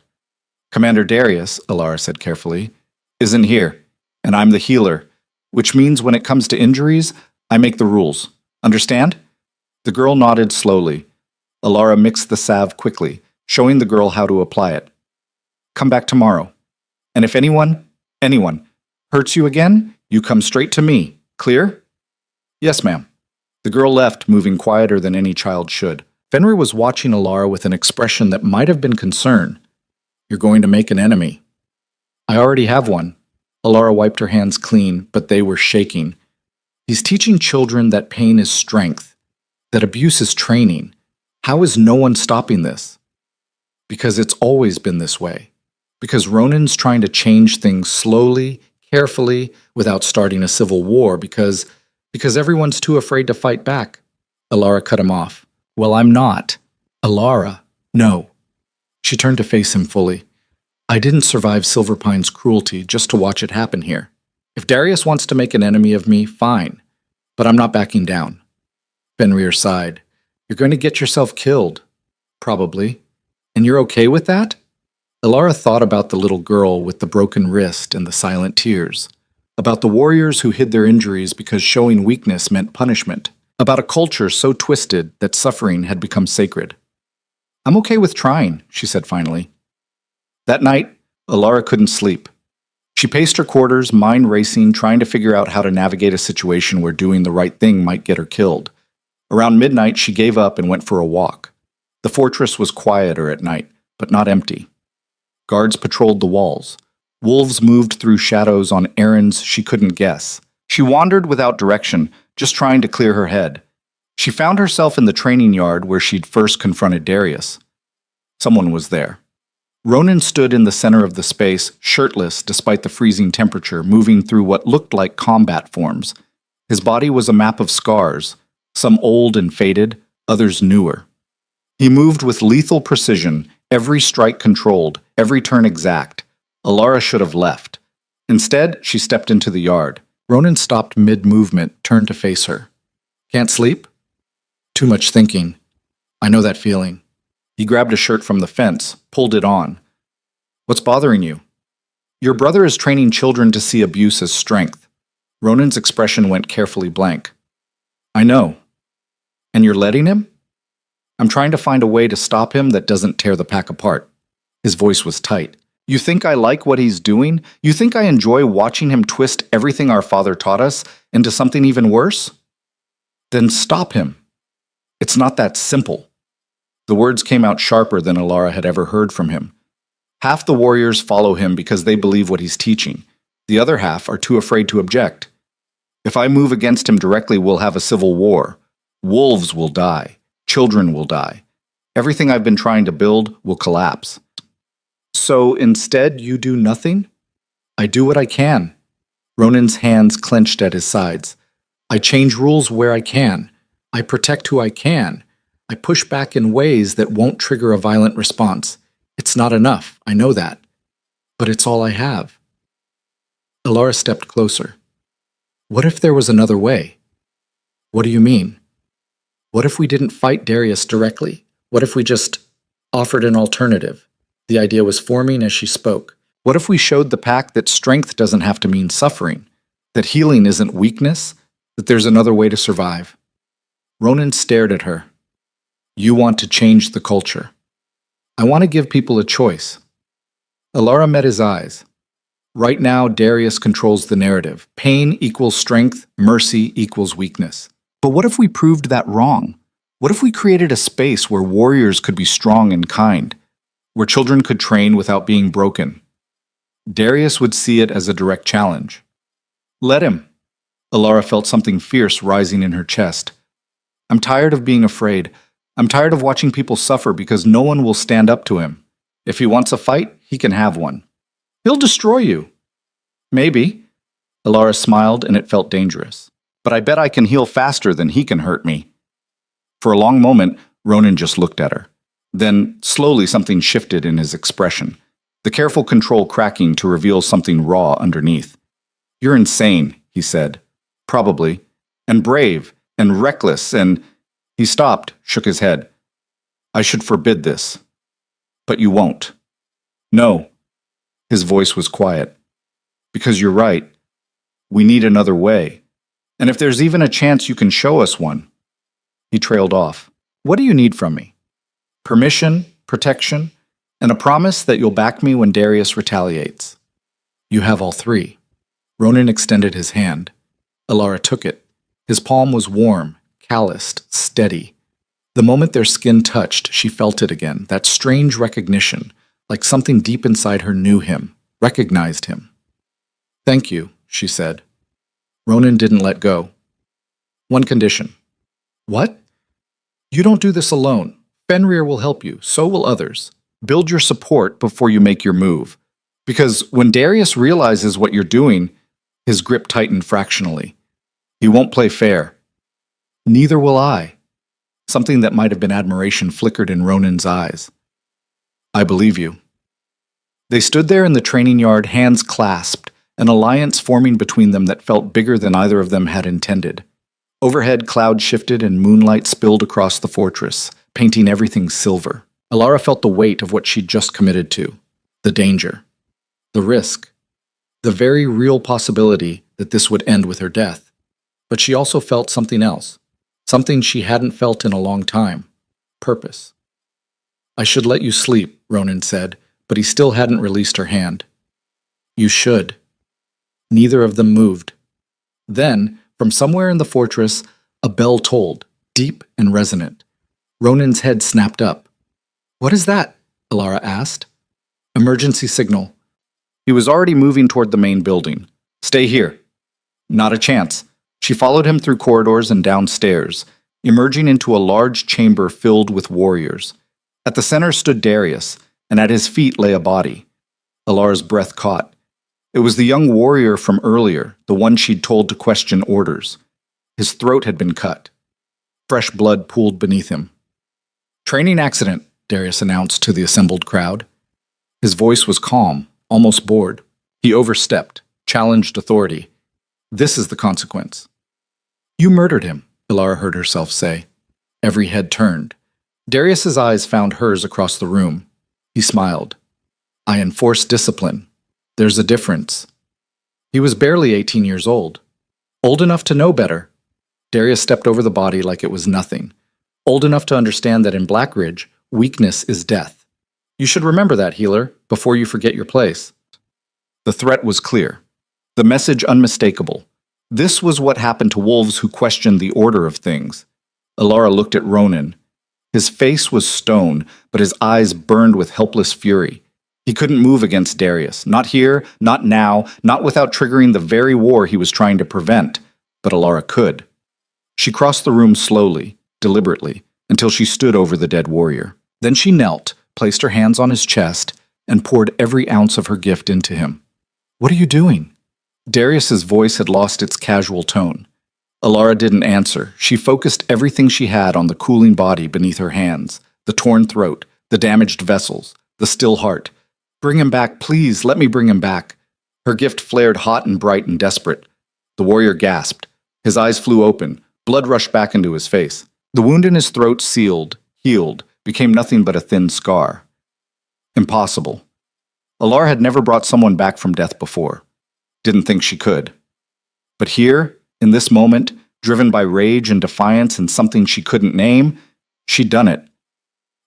"Commander Darius," Alara said carefully, "isn't here, and I'm the healer, which means when it comes to injuries, I make the rules. Understand?" The girl nodded slowly. Alara mixed the salve quickly, showing the girl how to apply it. "Come back tomorrow. And if anyone hurts you again, you come straight to me. Clear?" "Yes, ma'am." The girl left, moving quieter than any child should. Fenrir was watching Alara with an expression that might have been concern. "You're going to make an enemy." "I already have one." Alara wiped her hands clean, but they were shaking. "He's teaching children that pain is strength, that abuse is training. How is no one stopping this?" "Because it's always been this way. Because Ronan's trying to change things slowly, carefully, without starting a civil war, because everyone's too afraid to fight back." Alara cut him off. "Well, I'm not." "Alara, no." She turned to face him fully. "I didn't survive Silverpine's cruelty just to watch it happen here. If Darius wants to make an enemy of me, fine. But I'm not backing down." Fenrir sighed. "You're going to get yourself killed." "Probably. And you're okay with that?" Alara thought about the little girl with the broken wrist and the silent tears. About the warriors who hid their injuries because showing weakness meant punishment. About a culture so twisted that suffering had become sacred. "I'm okay with trying," she said finally. That night, Alara couldn't sleep. She paced her quarters, mind racing, trying to figure out how to navigate a situation where doing the right thing might get her killed. Around midnight, she gave up and went for a walk. The fortress was quieter at night, but not empty. Guards patrolled the walls. Wolves moved through shadows on errands she couldn't guess. She wandered without direction, just trying to clear her head. She found herself in the training yard where she'd first confronted Darius. Someone was there. Ronan stood in the center of the space, shirtless despite the freezing temperature, moving through what looked like combat forms. His body was a map of scars, some old and faded, others newer. He moved with lethal precision, every strike controlled, every turn exact. Alara should have left. Instead, she stepped into the yard. Ronan stopped mid-movement, turned to face her. Can't sleep? Too much thinking. I know that feeling. He grabbed a shirt from the fence, pulled it on. What's bothering you? Your brother is training children to see abuse as strength. Ronan's expression went carefully blank. I know. And you're letting him? I'm trying to find a way to stop him that doesn't tear the pack apart. His voice was tight. You think I like what he's doing? You think I enjoy watching him twist everything our father taught us into something even worse? Then stop him. It's not that simple. The words came out sharper than Alara had ever heard from him. Half the warriors follow him because they believe what he's teaching. The other half are too afraid to object. If I move against him directly, we'll have a civil war. Wolves will die. Children will die. Everything I've been trying to build will collapse. So instead, you do nothing? I do what I can. Ronan's hands clenched at his sides. I change rules where I can. I protect who I can. I push back in ways that won't trigger a violent response. It's not enough, I know that. But it's all I have. Alara stepped closer. What if there was another way? What do you mean? What if we didn't fight Darius directly? What if we just offered an alternative? The idea was forming as she spoke. What if we showed the pack that strength doesn't have to mean suffering? That healing isn't weakness? That there's another way to survive? Ronan stared at her. You want to change the culture. I want to give people a choice. Alara met his eyes. Right now, Darius controls the narrative. Pain equals strength, mercy equals weakness. But what if we proved that wrong? What if we created a space where warriors could be strong and kind? Where children could train without being broken? Darius would see it as a direct challenge. Let him. Alara felt something fierce rising in her chest. I'm tired of being afraid. I'm tired of watching people suffer because no one will stand up to him. If he wants a fight, he can have one. He'll destroy you. Maybe. Alara smiled and it felt dangerous. But I bet I can heal faster than he can hurt me. For a long moment, Ronan just looked at her. Then, slowly, something shifted in his expression, the careful control cracking to reveal something raw underneath. You're insane, he said. Probably. And brave. And reckless. And... He stopped, shook his head. I should forbid this. But you won't. No. His voice was quiet. Because you're right. We need another way. And if there's even a chance you can show us one. He trailed off. What do you need from me? Permission, protection, and a promise that you'll back me when Darius retaliates. You have all three. Ronan extended his hand. Alara took it. His palm was warm, calloused, steady. The moment their skin touched, she felt it again, that strange recognition, like something deep inside her knew him, recognized him. Thank you, she said. Ronan didn't let go. One condition. What? You don't do this alone. Fenrir will help you, so will others. Build your support before you make your move. Because when Darius realizes what you're doing, his grip tightened fractionally. He won't play fair. Neither will I. Something that might have been admiration flickered in Ronan's eyes. I believe you. They stood there in the training yard, hands clasped, an alliance forming between them that felt bigger than either of them had intended. Overhead, clouds shifted and moonlight spilled across the fortress, painting everything silver. Alara felt the weight of what she'd just committed to. The danger. The risk. The very real possibility that this would end with her death. But she also felt something else. Something she hadn't felt in a long time. Purpose. I should let you sleep, Ronan said, but he still hadn't released her hand. You should. Neither of them moved. Then, from somewhere in the fortress, a bell tolled, deep and resonant. Ronan's head snapped up. What is that? Alara asked. Emergency signal. He was already moving toward the main building. Stay here. Not a chance. She followed him through corridors and downstairs, emerging into a large chamber filled with warriors. At the center stood Darius, and at his feet lay a body. Alara's breath caught. It was the young warrior from earlier, the one she'd told to question orders. His throat had been cut. Fresh blood pooled beneath him. "Training accident," Darius announced to the assembled crowd. His voice was calm, almost bored. He overstepped, challenged authority. "This is the consequence." "You murdered him," Alara heard herself say. Every head turned. Darius's eyes found hers across the room. He smiled. "I enforce discipline. There's a difference." He was barely 18 years old. Old enough to know better. Darius stepped over the body like it was nothing. Old enough to understand that in Blackridge, weakness is death. You should remember that, healer, before you forget your place. The threat was clear. The message unmistakable. This was what happened to wolves who questioned the order of things. Alara looked at Ronan. His face was stone, but his eyes burned with helpless fury. He couldn't move against Darius. Not here, not now, not without triggering the very war he was trying to prevent. But Alara could. She crossed the room slowly, deliberately, until she stood over the dead warrior. Then she knelt, placed her hands on his chest, and poured every ounce of her gift into him. "What are you doing?" Darius's voice had lost its casual tone. Alara didn't answer. She focused everything she had on the cooling body beneath her hands, the torn throat, the damaged vessels, the still heart. "Bring him back, please, let me bring him back." Her gift flared hot and bright and desperate. The warrior gasped. His eyes flew open. Blood rushed back into his face. The wound in his throat sealed, healed, became nothing but a thin scar. Impossible. Alara had never brought someone back from death before. Didn't think she could. But here, in this moment, driven by rage and defiance and something she couldn't name, she'd done it.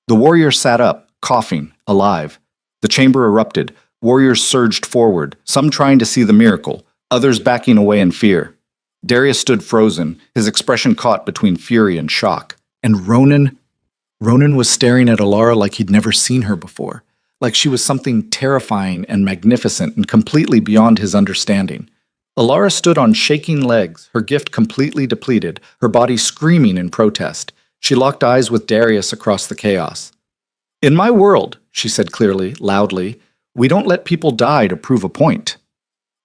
The warrior sat up, coughing, alive. The chamber erupted. Warriors surged forward, some trying to see the miracle, others backing away in fear. Darius stood frozen, his expression caught between fury and shock. And Ronan was staring at Alara like he'd never seen her before, like she was something terrifying and magnificent and completely beyond his understanding. Alara stood on shaking legs, her gift completely depleted, her body screaming in protest. She locked eyes with Darius across the chaos. "In my world," she said clearly, loudly, "we don't let people die to prove a point."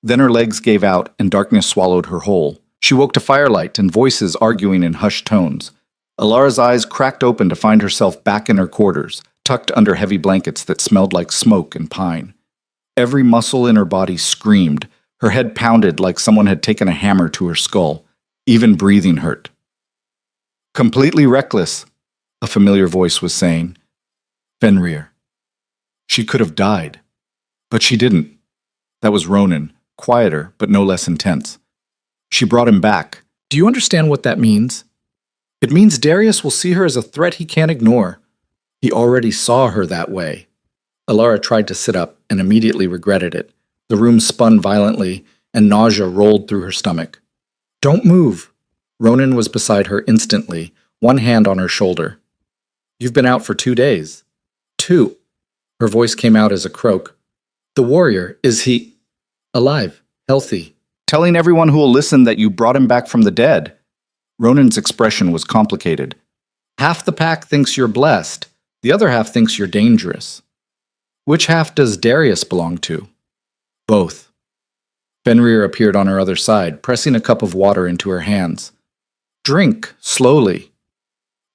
Then her legs gave out and darkness swallowed her whole. She woke to firelight and voices arguing in hushed tones. Alara's eyes cracked open to find herself back in her quarters, tucked under heavy blankets that smelled like smoke and pine. Every muscle in her body screamed. Her head pounded like someone had taken a hammer to her skull. Even breathing hurt. "Completely reckless," a familiar voice was saying. Fenrir. She could have died. But she didn't. That was Ronan, quieter but no less intense. She brought him back. "Do you understand what that means?" "It means Darius will see her as a threat he can't ignore." He already saw her that way. Alara tried to sit up and immediately regretted it. The room spun violently, and nausea rolled through her stomach. "Don't move." Ronan was beside her instantly, one hand on her shoulder. "You've been out for 2 days." "2." Her voice came out as a croak. "The warrior, is he alive, healthy?" "Telling everyone who will listen that you brought him back from the dead." Ronan's expression was complicated. "Half the pack thinks you're blessed. The other half thinks you're dangerous." "Which half does Darius belong to?" "Both." Fenrir appeared on her other side, pressing a cup of water into her hands. "Drink, slowly."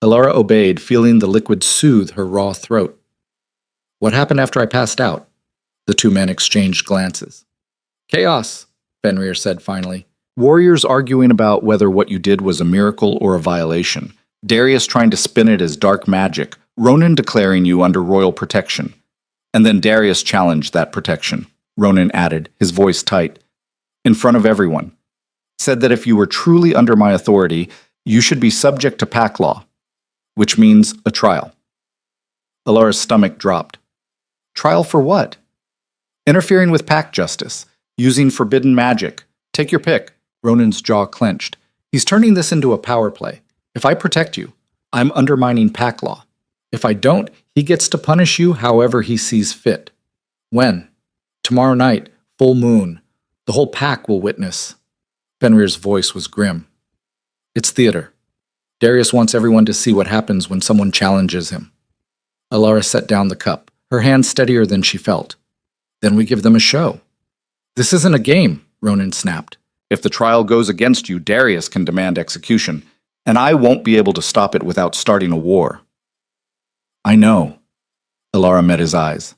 Alara obeyed, feeling the liquid soothe her raw throat. "What happened after I passed out?" The two men exchanged glances. "Chaos," Fenrir said finally. "Warriors arguing about whether what you did was a miracle or a violation. Darius trying to spin it as dark magic. Ronan declaring you under royal protection. And then Darius challenged that protection," Ronan added, his voice tight. "In front of everyone. Said that if you were truly under my authority, you should be subject to pack law, which means a trial." Alara's stomach dropped. "Trial for what?" "Interfering with pack justice. Using forbidden magic. Take your pick." Ronan's jaw clenched. "He's turning this into a power play. If I protect you, I'm undermining pack law. If I don't, he gets to punish you however he sees fit." "When?" "Tomorrow night, full moon. The whole pack will witness." Fenrir's voice was grim. "It's theater. Darius wants everyone to see what happens when someone challenges him." Alara set down the cup, her hand steadier than she felt. Then we give them a show. This isn't a game, Ronan snapped. If the trial goes against you, Darius can demand execution, and I won't be able to stop it without starting a war. I know. Alara met his eyes.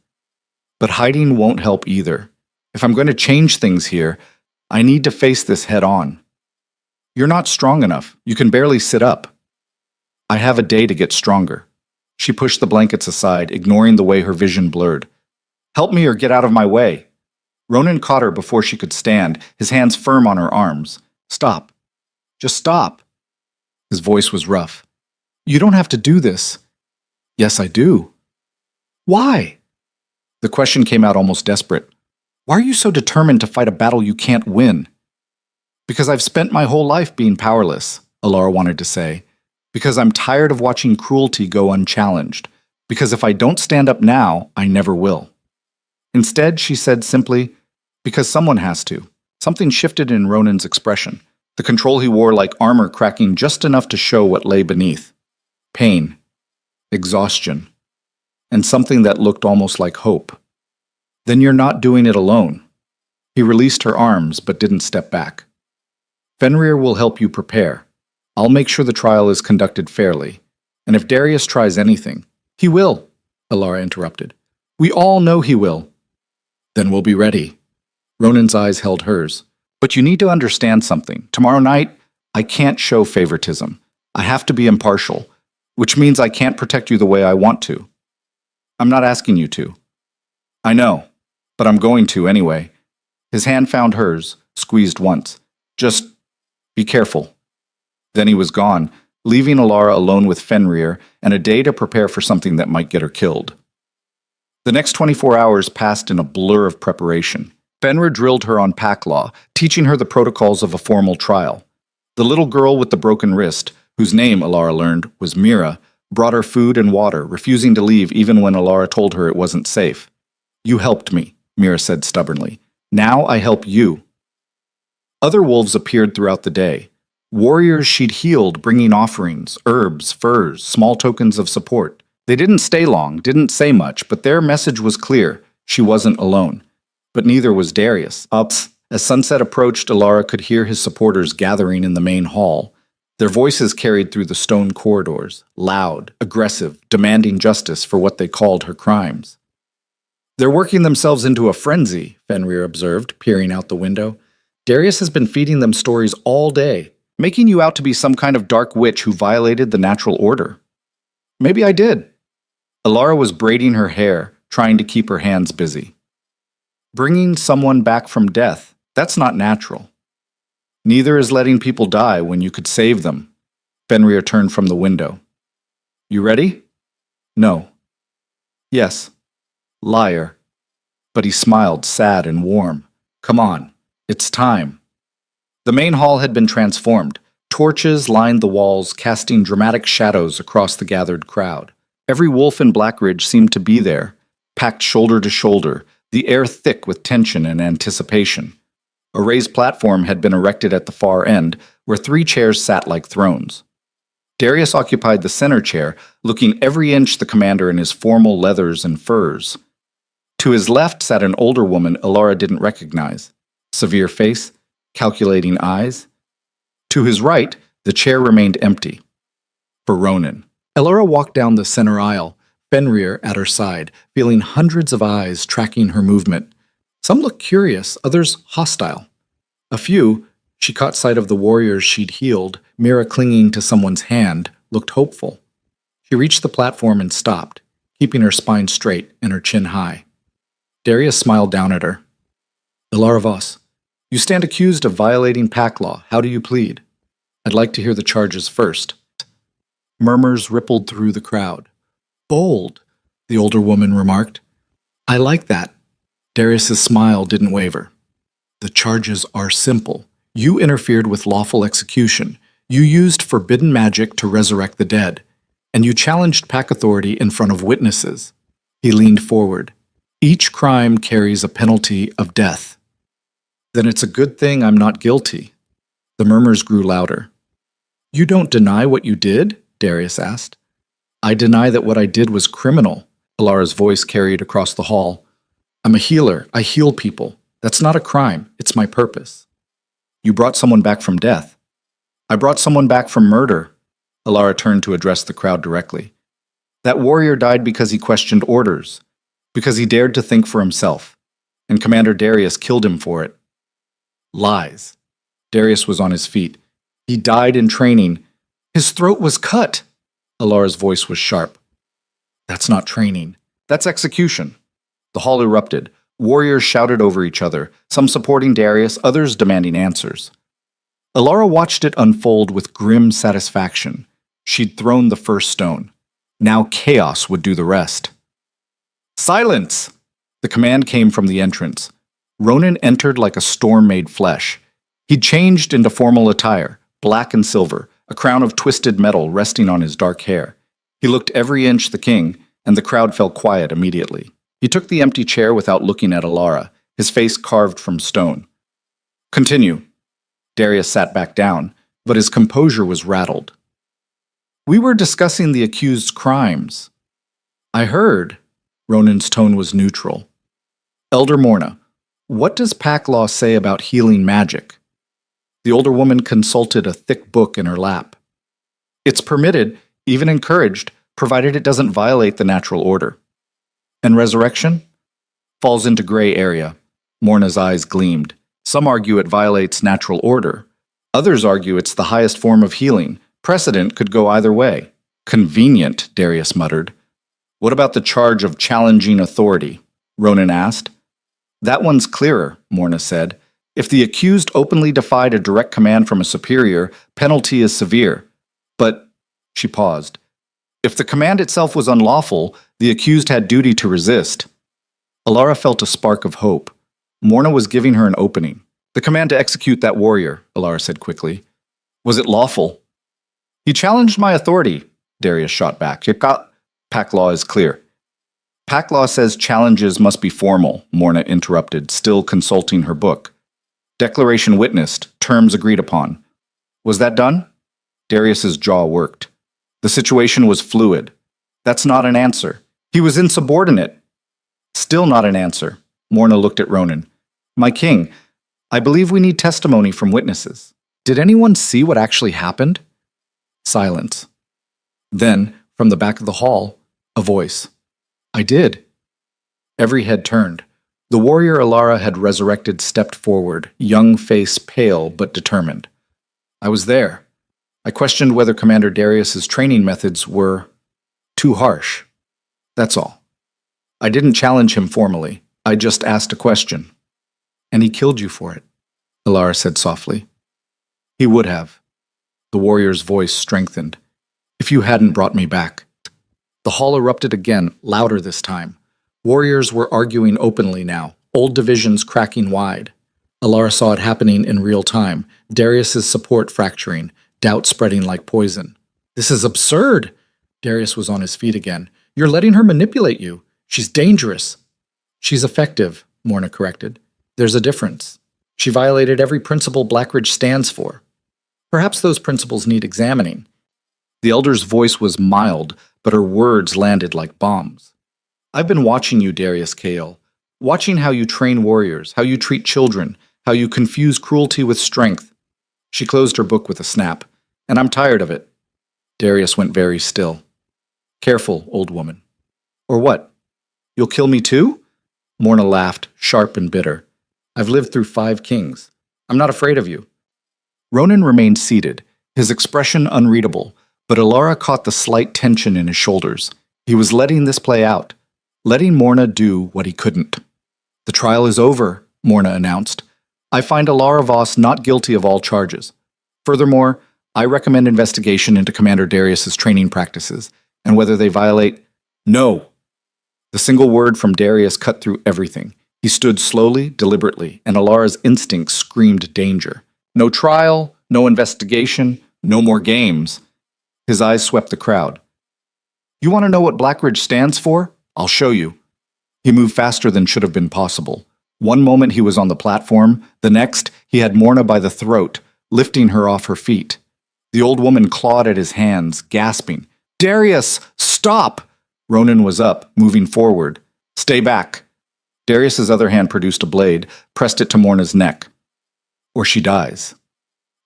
But hiding won't help either. If I'm going to change things here, I need to face this head on. You're not strong enough. You can barely sit up. I have a day to get stronger. She pushed the blankets aside, ignoring the way her vision blurred. Help me or get out of my way. Ronan caught her before she could stand, his hands firm on her arms. Stop. Just stop. His voice was rough. You don't have to do this. Yes, I do. Why? The question came out almost desperate. Why are you so determined to fight a battle you can't win? Because I've spent my whole life being powerless, Alara wanted to say. Because I'm tired of watching cruelty go unchallenged. Because if I don't stand up now, I never will. Instead, she said simply, because someone has to. Something shifted in Ronan's expression, the control he wore like armor cracking just enough to show what lay beneath. Pain, exhaustion, and something that looked almost like hope. Then you're not doing it alone. He released her arms but didn't step back. Fenrir will help you prepare. I'll make sure the trial is conducted fairly. And if Darius tries anything, he will, Alara interrupted. We all know he will. Then we'll be ready. Ronan's eyes held hers. But you need to understand something. Tomorrow night, I can't show favoritism. I have to be impartial, which means I can't protect you the way I want to. I'm not asking you to. I know, but I'm going to anyway. His hand found hers, squeezed once. Just be careful. Then he was gone, leaving Alara alone with Fenrir and a day to prepare for something that might get her killed. The next 24 hours passed in a blur of preparation. Fenrir drilled her on pack law, teaching her the protocols of a formal trial. The little girl with the broken wrist, whose name Alara learned was Mira, brought her food and water, refusing to leave even when Alara told her it wasn't safe. You helped me, Mira said stubbornly. Now I help you. Other wolves appeared throughout the day. Warriors she'd healed, bringing offerings, herbs, furs, small tokens of support. They didn't stay long, didn't say much, but their message was clear. She wasn't alone. But neither was Darius. As sunset approached, Alara could hear his supporters gathering in the main hall. Their voices carried through the stone corridors, loud, aggressive, demanding justice for what they called her crimes. They're working themselves into a frenzy, Fenrir observed, peering out the window. Darius has been feeding them stories all day, making you out to be some kind of dark witch who violated the natural order. Maybe I did. Alara was braiding her hair, trying to keep her hands busy. Bringing someone back from death, that's not natural. Neither is letting people die when you could save them. Fenrir turned from the window. You ready? No. Yes. Liar. But he smiled, sad and warm. Come on, it's time. The main hall had been transformed. Torches lined the walls, casting dramatic shadows across the gathered crowd. Every wolf in Blackridge seemed to be there, packed shoulder to shoulder, the air thick with tension and anticipation. A raised platform had been erected at the far end, where 3 chairs sat like thrones. Darius occupied the center chair, looking every inch the commander in his formal leathers and furs. To his left sat an older woman Alara didn't recognize. Severe face, calculating eyes. To his right, the chair remained empty. For Ronan. Alara walked down the center aisle, Fenrir at her side, feeling hundreds of eyes tracking her movement. Some looked curious, others hostile. A few, she caught sight of the warriors she'd healed, Mira clinging to someone's hand, looked hopeful. She reached the platform and stopped, keeping her spine straight and her chin high. Darius smiled down at her. Alara Voss, you stand accused of violating pack law. How do you plead? I'd like to hear the charges first. Murmurs rippled through the crowd. Bold, the older woman remarked. I like that. Darius's smile didn't waver. The charges are simple. You interfered with lawful execution. You used forbidden magic to resurrect the dead. And you challenged pack authority in front of witnesses. He leaned forward. Each crime carries a penalty of death. Then it's a good thing I'm not guilty. The murmurs grew louder. You don't deny what you did? Darius asked. I deny that what I did was criminal, Alara's voice carried across the hall. I'm a healer. I heal people. That's not a crime. It's my purpose. You brought someone back from death. I brought someone back from murder. Alara turned to address the crowd directly. That warrior died because he questioned orders, because he dared to think for himself, and Commander Darius killed him for it. Lies. Darius was on his feet. He died in training. His throat was cut. Alara's voice was sharp. That's not training. That's execution. The hall erupted. Warriors shouted over each other, some supporting Darius, others demanding answers. Alara watched it unfold with grim satisfaction. She'd thrown the first stone. Now chaos would do the rest. Silence! The command came from the entrance. Ronan entered like a storm made flesh. He'd changed into formal attire, black and silver, a crown of twisted metal resting on his dark hair. He looked every inch the king, and the crowd fell quiet immediately. He took the empty chair without looking at Alara, his face carved from stone. Continue. Darius sat back down, but his composure was rattled. We were discussing the accused's crimes. I heard. Ronan's tone was neutral. Elder Morna, what does Pack Law say about healing magic? The older woman consulted a thick book in her lap. It's permitted, even encouraged, provided it doesn't violate the natural order. And resurrection? Falls into gray area. Morna's eyes gleamed. Some argue it violates natural order. Others argue it's the highest form of healing. Precedent could go either way. Convenient, Darius muttered. What about the charge of challenging authority? Ronan asked. That one's clearer, Morna said. If the accused openly defied a direct command from a superior, penalty is severe. But, she paused, if the command itself was unlawful, the accused had duty to resist. Alara felt a spark of hope. Morna was giving her an opening. The command to execute that warrior, Alara said quickly. Was it lawful? He challenged my authority, Darius shot back. Pack Law is clear. Pack Law says challenges must be formal, Morna interrupted, still consulting her book. Declaration witnessed, terms agreed upon. Was that done? Darius's jaw worked. The situation was fluid. That's not an answer. He was insubordinate. Still not an answer. Morna looked at Ronan. My king, I believe we need testimony from witnesses. Did anyone see what actually happened? Silence. Then, from the back of the hall, a voice. I did. Every head turned. The warrior Alara had resurrected stepped forward, young face pale but determined. I was there. I questioned whether Commander Darius's training methods were too harsh. That's all. I didn't challenge him formally. I just asked a question. And he killed you for it, Alara said softly. He would have. The warrior's voice strengthened. If you hadn't brought me back. The hall erupted again, louder this time. Warriors were arguing openly now, old divisions cracking wide. Alara saw it happening in real time, Darius's support fracturing, doubt spreading like poison. This is absurd! Darius was on his feet again. You're letting her manipulate you. She's dangerous. She's effective, Morna corrected. There's a difference. She violated every principle Blackridge stands for. Perhaps those principles need examining. The elder's voice was mild, but her words landed like bombs. I've been watching you, Darius Kale. Watching how you train warriors, how you treat children, how you confuse cruelty with strength. She closed her book with a snap. And I'm tired of it. Darius went very still. Careful, old woman. Or what? You'll kill me too? Morna laughed, sharp and bitter. I've lived through 5 kings. I'm not afraid of you. Ronan remained seated, his expression unreadable, but Alara caught the slight tension in his shoulders. He was letting this play out, letting Morna do what he couldn't. The trial is over, Morna announced. I find Alara Voss not guilty of all charges. Furthermore, I recommend investigation into Commander Darius's training practices and whether they violate... No! The single word from Darius cut through everything. He stood slowly, deliberately, and Alara's instincts screamed danger. No trial, no investigation, no more games. His eyes swept the crowd. You want to know what Blackridge stands for? I'll show you. He moved faster than should have been possible. One moment he was on the platform, the next he had Morna by the throat, lifting her off her feet. The old woman clawed at his hands, gasping, Darius, stop! Ronan was up, moving forward. Stay back. Darius's other hand produced a blade, pressed it to Morna's neck. Or she dies.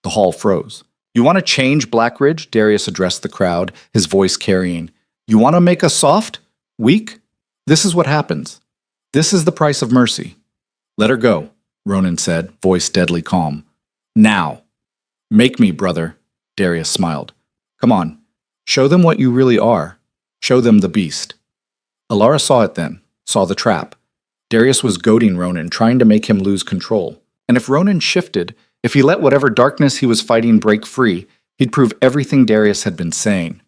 The hall froze. You want to change, Blackridge? Darius addressed the crowd, his voice carrying. You want to make us soft? Weak? This is what happens. This is the price of mercy. Let her go, Ronan said, voice deadly calm. Now. Make me, brother, Darius smiled. Come on. Show them what you really are. Show them the beast. Alara saw it then, saw the trap. Darius was goading Ronan, trying to make him lose control. And if Ronan shifted, if he let whatever darkness he was fighting break free, he'd prove everything Darius had been saying.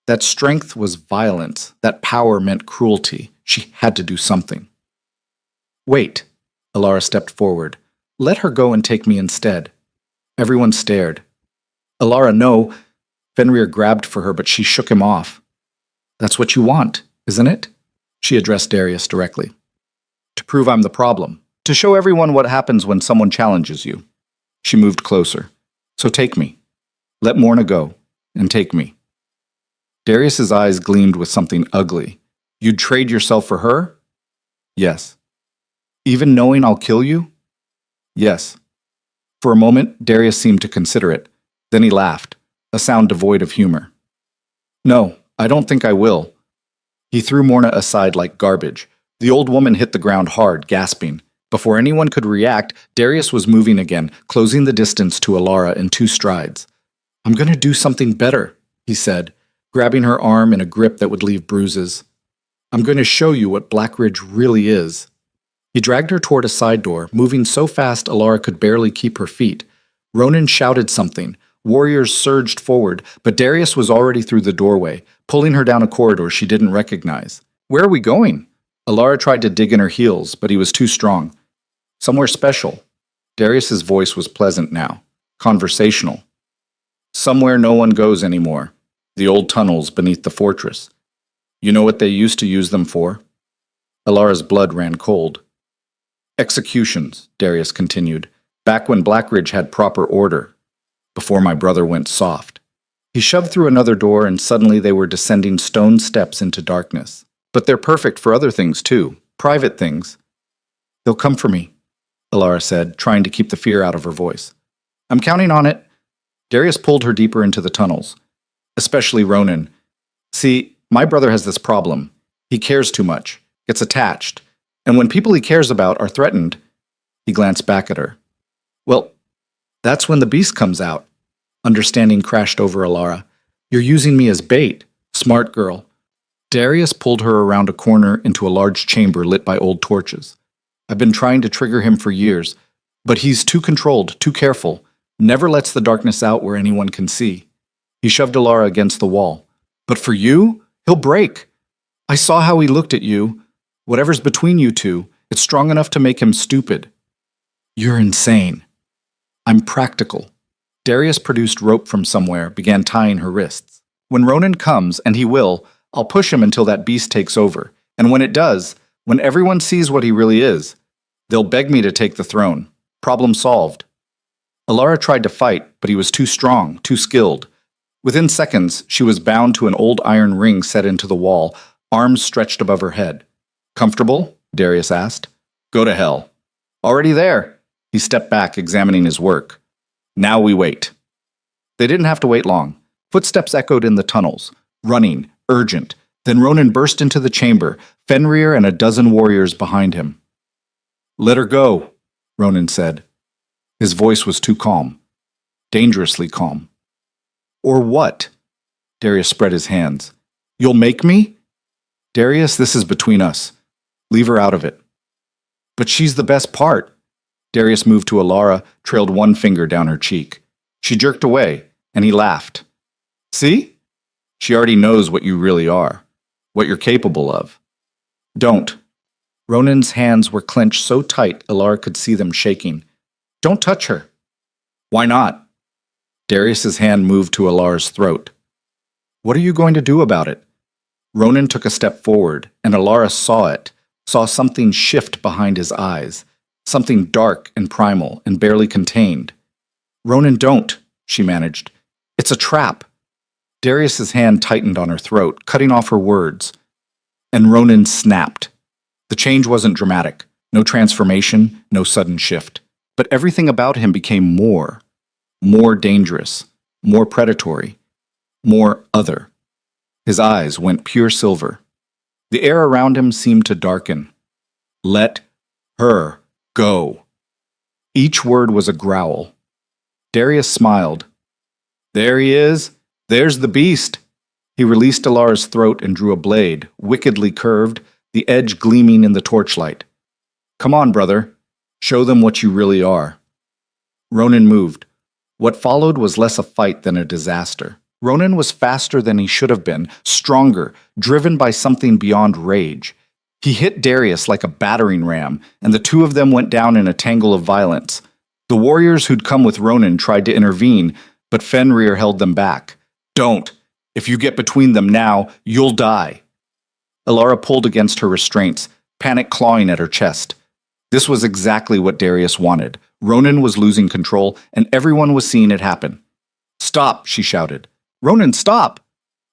That strength was violence. That power meant cruelty. She had to do something. Wait, Alara stepped forward. Let her go and take me instead. Everyone stared. Alara, no. Fenrir grabbed for her, but she shook him off. That's what you want, isn't it? She addressed Darius directly. To prove I'm the problem. To show everyone what happens when someone challenges you. She moved closer. So take me. Let Morna go, and take me. Darius's eyes gleamed with something ugly. You'd trade yourself for her? Yes. Even knowing I'll kill you? Yes. For a moment, Darius seemed to consider it. Then he laughed, a sound devoid of humor. No, I don't think I will. He threw Morna aside like garbage. The old woman hit the ground hard, gasping. Before anyone could react, Darius was moving again, closing the distance to Alara in 2 strides. I'm going to do something better, he said, grabbing her arm in a grip that would leave bruises. I'm going to show you what Blackridge really is. He dragged her toward a side door, moving so fast Alara could barely keep her feet. Ronan shouted something. Warriors surged forward, but Darius was already through the doorway, pulling her down a corridor she didn't recognize. Where are we going? Alara tried to dig in her heels, but he was too strong. Somewhere special. Darius's voice was pleasant now, conversational. Somewhere no one goes anymore. The old tunnels beneath the fortress. You know what they used to use them for? Alara's blood ran cold. Executions, Darius continued, back when Blackridge had proper order, before my brother went soft. He shoved through another door and suddenly they were descending stone steps into darkness. But they're perfect for other things too, private things. They'll come for me, Alara said, trying to keep the fear out of her voice. I'm counting on it. Darius pulled her deeper into the tunnels, especially Ronan. See, my brother has this problem. He cares too much, gets attached, and when people he cares about are threatened, he glanced back at her. Well, that's when the beast comes out. Understanding crashed over Alara. You're using me as bait. Smart girl. Darius pulled her around a corner into a large chamber lit by old torches. I've been trying to trigger him for years, but he's too controlled, too careful, never lets the darkness out where anyone can see. He shoved Alara against the wall. But for you, he'll break. I saw how he looked at you. Whatever's between you two, it's strong enough to make him stupid. You're insane. I'm practical. Darius produced rope from somewhere, began tying her wrists. When Ronan comes, and he will, I'll push him until that beast takes over. And when it does, when everyone sees what he really is, they'll beg me to take the throne. Problem solved. Alara tried to fight, but he was too strong, too skilled. Within seconds, she was bound to an old iron ring set into the wall, arms stretched above her head. Comfortable? Darius asked. Go to hell. Already there. He stepped back, examining his work. Now we wait. They didn't have to wait long. Footsteps echoed in the tunnels, running, urgent. Then Ronan burst into the chamber, Fenrir and a dozen warriors behind him. Let her go, Ronan said. His voice was too calm, dangerously calm. Or what? Darius spread his hands. You'll make me? Darius, this is between us. Leave her out of it. But she's the best part. Darius moved to Alara, trailed one finger down her cheek. She jerked away, and he laughed. See? She already knows what you really are, what you're capable of. Don't. Ronan's hands were clenched so tight Alara could see them shaking. Don't touch her. Why not? Darius's hand moved to Alara's throat. What are you going to do about it? Ronan took a step forward, and Alara saw it, saw something shift behind his eyes, something dark and primal and barely contained. Ronan, don't, she managed. It's a trap. Darius's hand tightened on her throat, cutting off her words. and Ronan snapped. The change wasn't dramatic. No transformation, no sudden shift. But everything about him became more dangerous, more predatory, more other. His eyes went pure silver. The air around him seemed to darken. Let her go. Each word was a growl. Darius smiled. There he is. There's the beast. He released Alara's throat and drew a blade, wickedly curved, the edge gleaming in the torchlight. Come on, brother. Show them what you really are. Ronan moved. What followed was less a fight than a disaster. Ronan was faster than he should have been, stronger, driven by something beyond rage. He hit Darius like a battering ram, and the two of them went down in a tangle of violence. The warriors who'd come with Ronan tried to intervene, but Fenrir held them back. Don't. If you get between them now, you'll die. Alara pulled against her restraints, panic clawing at her chest. This was exactly what Darius wanted. Ronan was losing control, and everyone was seeing it happen. Stop, she shouted. Ronan, stop!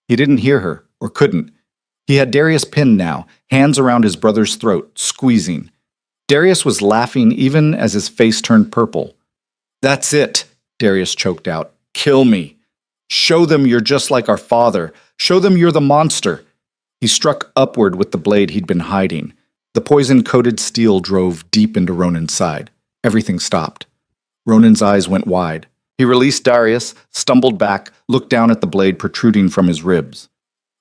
He didn't hear her, or couldn't. He had Darius pinned now, hands around his brother's throat, squeezing. Darius was laughing even as his face turned purple. That's it, Darius choked out. Kill me. Show them you're just like our father. Show them you're the monster. He struck upward with the blade he'd been hiding. The poison-coated steel drove deep into Ronan's side. Everything stopped. Ronan's eyes went wide. He released Darius, stumbled back, looked down at the blade protruding from his ribs.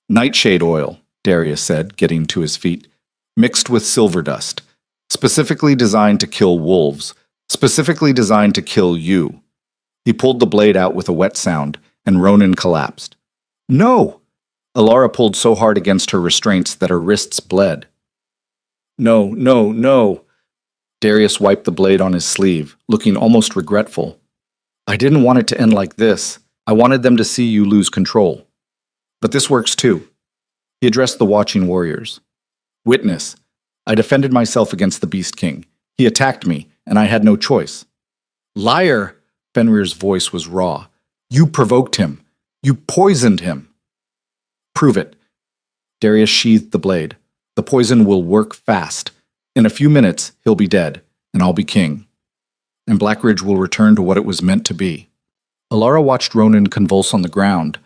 Nightshade oil, Darius said, getting to his feet, mixed with silver dust, specifically designed to kill wolves, specifically designed to kill you. He pulled the blade out with a wet sound, and Ronan collapsed. No! Alara pulled so hard against her restraints that her wrists bled. No, no, no! Darius wiped the blade on his sleeve, looking almost regretful. I didn't want it to end like this. I wanted them to see you lose control. But this works too. He addressed the watching warriors. Witness, I defended myself against the Beast King. He attacked me, and I had no choice. Liar! Fenrir's voice was raw. You provoked him. You poisoned him. Prove it. Darius sheathed the blade. The poison will work fast. In a few minutes, he'll be dead, and I'll be king. And Blackridge will return to what it was meant to be. Alara watched Ronan convulse on the ground,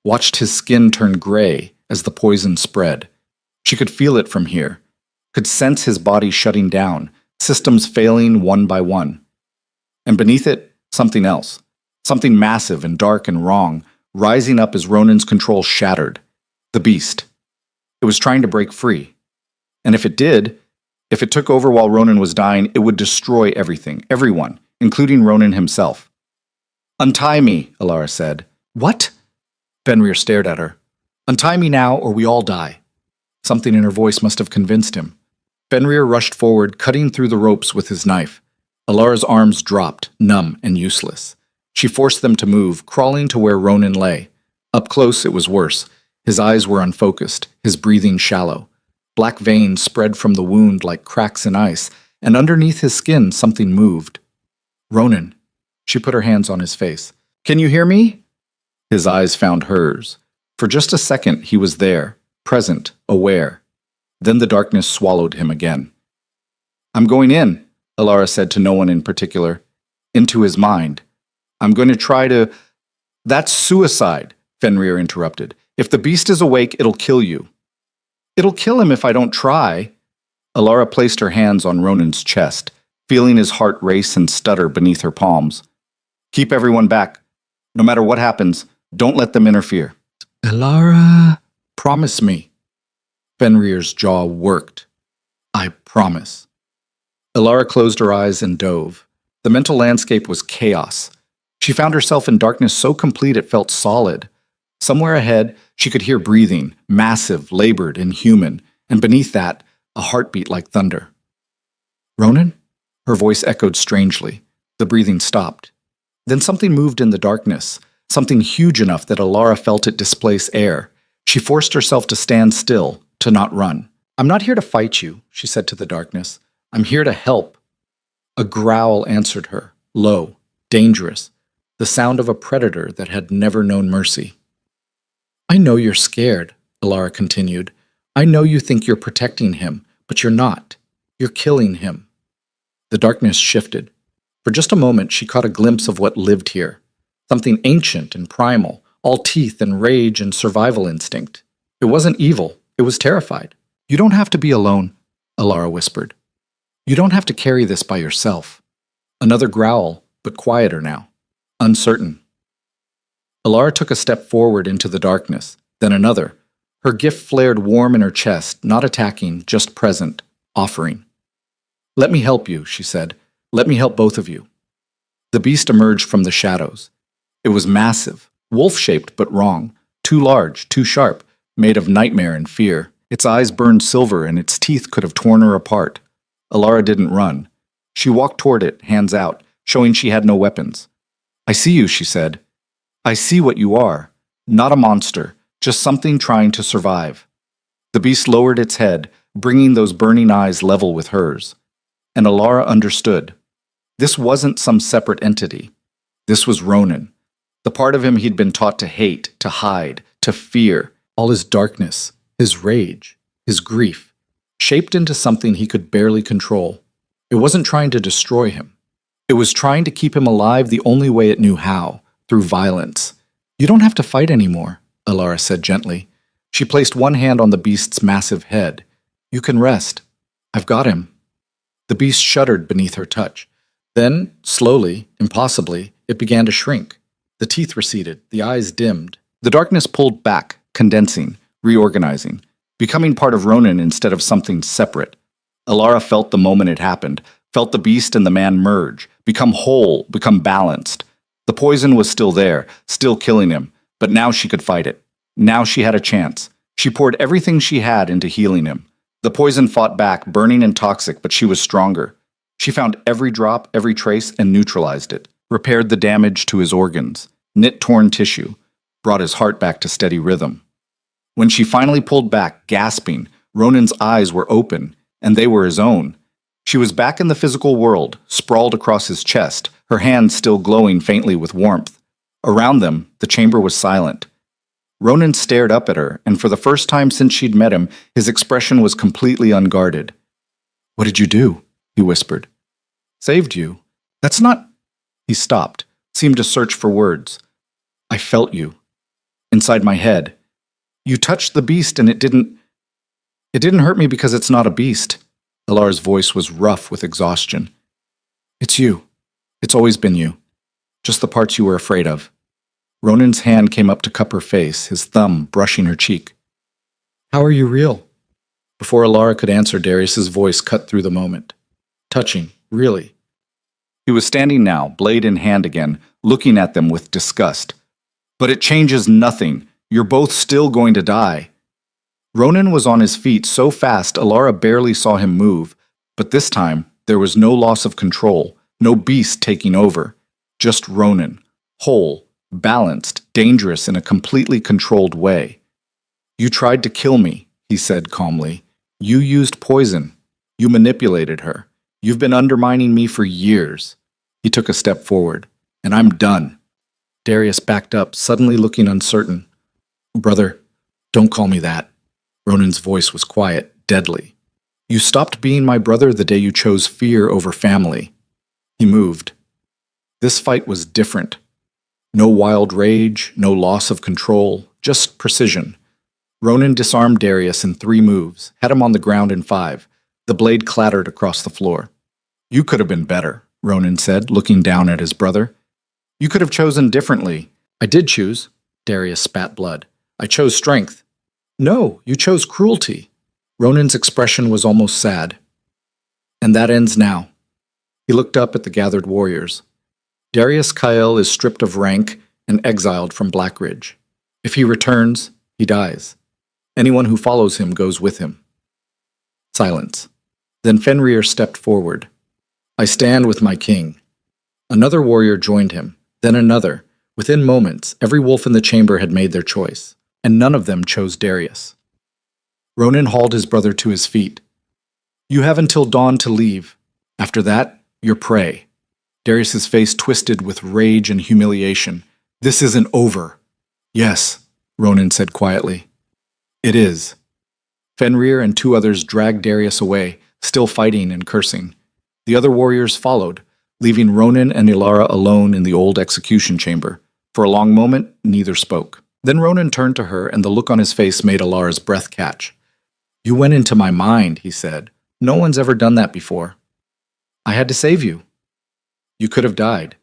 watched his skin turn gray as the poison spread. She could feel it from here, could sense his body shutting down, systems failing one by one. And beneath it, something else, something massive and dark and wrong, rising up as Ronan's control shattered. The beast. It was trying to break free. And if it did, if it took over while Ronan was dying, it would destroy everything, everyone, including Ronan himself. Untie me, Alara said. What? Fenrir stared at her. Untie me now, or we all die. Something in her voice must have convinced him. Fenrir rushed forward, cutting through the ropes with his knife. Alara's arms dropped, numb and useless. She forced them to move, crawling to where Ronan lay. Up close, it was worse. His eyes were unfocused, his breathing shallow. Black veins spread from the wound like cracks in ice, and underneath his skin something moved. Ronan. She put her hands on his face. Can you hear me? His eyes found hers. For just a second, he was there, present, aware. Then the darkness swallowed him again. I'm going in, Alara said to no one in particular. Into his mind. I'm going to try to... That's suicide, Fenrir interrupted. If the beast is awake, it'll kill you. It'll kill him if I don't try. Alara placed her hands on Ronan's chest, feeling his heart race and stutter beneath her palms. Keep everyone back. No matter what happens, don't let them interfere. Alara, promise me. Fenrir's jaw worked. I promise. Alara closed her eyes and dove. The mental landscape was chaos. She found herself in darkness so complete it felt solid. Somewhere ahead, she could hear breathing, massive, labored, and human, and beneath that, a heartbeat like thunder. Ronan? Her voice echoed strangely. The breathing stopped. Then something moved in the darkness, something huge enough that Alara felt it displace air. She forced herself to stand still, to not run. I'm not here to fight you, she said to the darkness. I'm here to help. A growl answered her, low, dangerous, the sound of a predator that had never known mercy. I know you're scared, Alara continued. I know you think you're protecting him, but you're not. You're killing him. The darkness shifted. For just a moment, she caught a glimpse of what lived here. Something ancient and primal, all teeth and rage and survival instinct. It wasn't evil. It was terrified. You don't have to be alone, Alara whispered. You don't have to carry this by yourself. Another growl, but quieter now. Uncertain. Alara took a step forward into the darkness, then another. Her gift flared warm in her chest, not attacking, just present, offering. Let me help you, she said. Let me help both of you. The beast emerged from the shadows. It was massive, wolf-shaped but wrong, too large, too sharp, made of nightmare and fear. Its eyes burned silver and its teeth could have torn her apart. Alara didn't run. She walked toward it, hands out, showing she had no weapons. I see you, she said. I see what you are. Not a monster, just something trying to survive. The beast lowered its head, bringing those burning eyes level with hers. And Alara understood. This wasn't some separate entity. This was Ronan, the part of him he'd been taught to hate, to hide, to fear, all his darkness, his rage, his grief, shaped into something he could barely control. It wasn't trying to destroy him. It was trying to keep him alive the only way it knew how, through violence. You don't have to fight anymore, Alara said gently. She placed one hand on the beast's massive head. You can rest. I've got him. The beast shuddered beneath her touch. Then, slowly, impossibly, it began to shrink. The teeth receded, the eyes dimmed. The darkness pulled back, condensing, reorganizing, becoming part of Ronan instead of something separate. Alara felt the moment it happened, felt the beast and the man merge, become whole, become balanced. The poison was still there, still killing him, but now she could fight it. Now she had a chance. She poured everything she had into healing him. The poison fought back, burning and toxic, but she was stronger. She found every drop, every trace, and neutralized it, repaired the damage to his organs, knit torn tissue, brought his heart back to steady rhythm. When she finally pulled back, gasping, Ronan's eyes were open, and they were his own. She was back in the physical world, sprawled across his chest, her hands still glowing faintly with warmth. Around them, the chamber was silent. Ronan stared up at her, and for the first time since she'd met him, his expression was completely unguarded. What did you do? He whispered. Saved you. That's not... He stopped, seemed to search for words. I felt you. Inside my head. You touched the beast and it didn't hurt me because it's not a beast. Alara's voice was rough with exhaustion. It's you. It's always been you. Just the parts you were afraid of. Ronan's hand came up to cup her face, his thumb brushing her cheek. How are you real? Before Alara could answer, Darius's voice cut through the moment. Touching, really. He was standing now, blade in hand again, looking at them with disgust. But it changes nothing. You're both still going to die. Ronan was on his feet so fast Alara barely saw him move, but this time there was no loss of control, no beast taking over. Just Ronan, whole, balanced, dangerous in a completely controlled way. You tried to kill me, he said calmly. You used poison. You manipulated her. You've been undermining me for years. He took a step forward. And I'm done. Darius backed up, suddenly looking uncertain. Brother, don't call me that. Ronan's voice was quiet, deadly. You stopped being my brother the day you chose fear over family. He moved. This fight was different. No wild rage, no loss of control, just precision. Ronan disarmed Darius in 3 moves, had him on the ground in 5. The blade clattered across the floor. You could have been better, Ronan said, looking down at his brother. You could have chosen differently. I did choose. Darius spat blood. I chose strength. No, you chose cruelty. Ronan's expression was almost sad. And that ends now. He looked up at the gathered warriors. Darius Kyle is stripped of rank and exiled from Blackridge. If he returns, he dies. Anyone who follows him goes with him. Silence. Then Fenrir stepped forward. I stand with my king. Another warrior joined him, then another. Within moments, every wolf in the chamber had made their choice, and none of them chose Darius. Ronan hauled his brother to his feet. You have until dawn to leave. After that, you're prey. Darius's face twisted with rage and humiliation. This isn't over. Yes, Ronan said quietly. It is. Fenrir and two others dragged Darius away, still fighting and cursing. The other warriors followed, leaving Ronan and Ilara alone in the old execution chamber. For a long moment, neither spoke. Then Ronan turned to her, and the look on his face made Ilara's breath catch. "You went into my mind," he said. "No one's ever done that before. I had to save you. You could have died.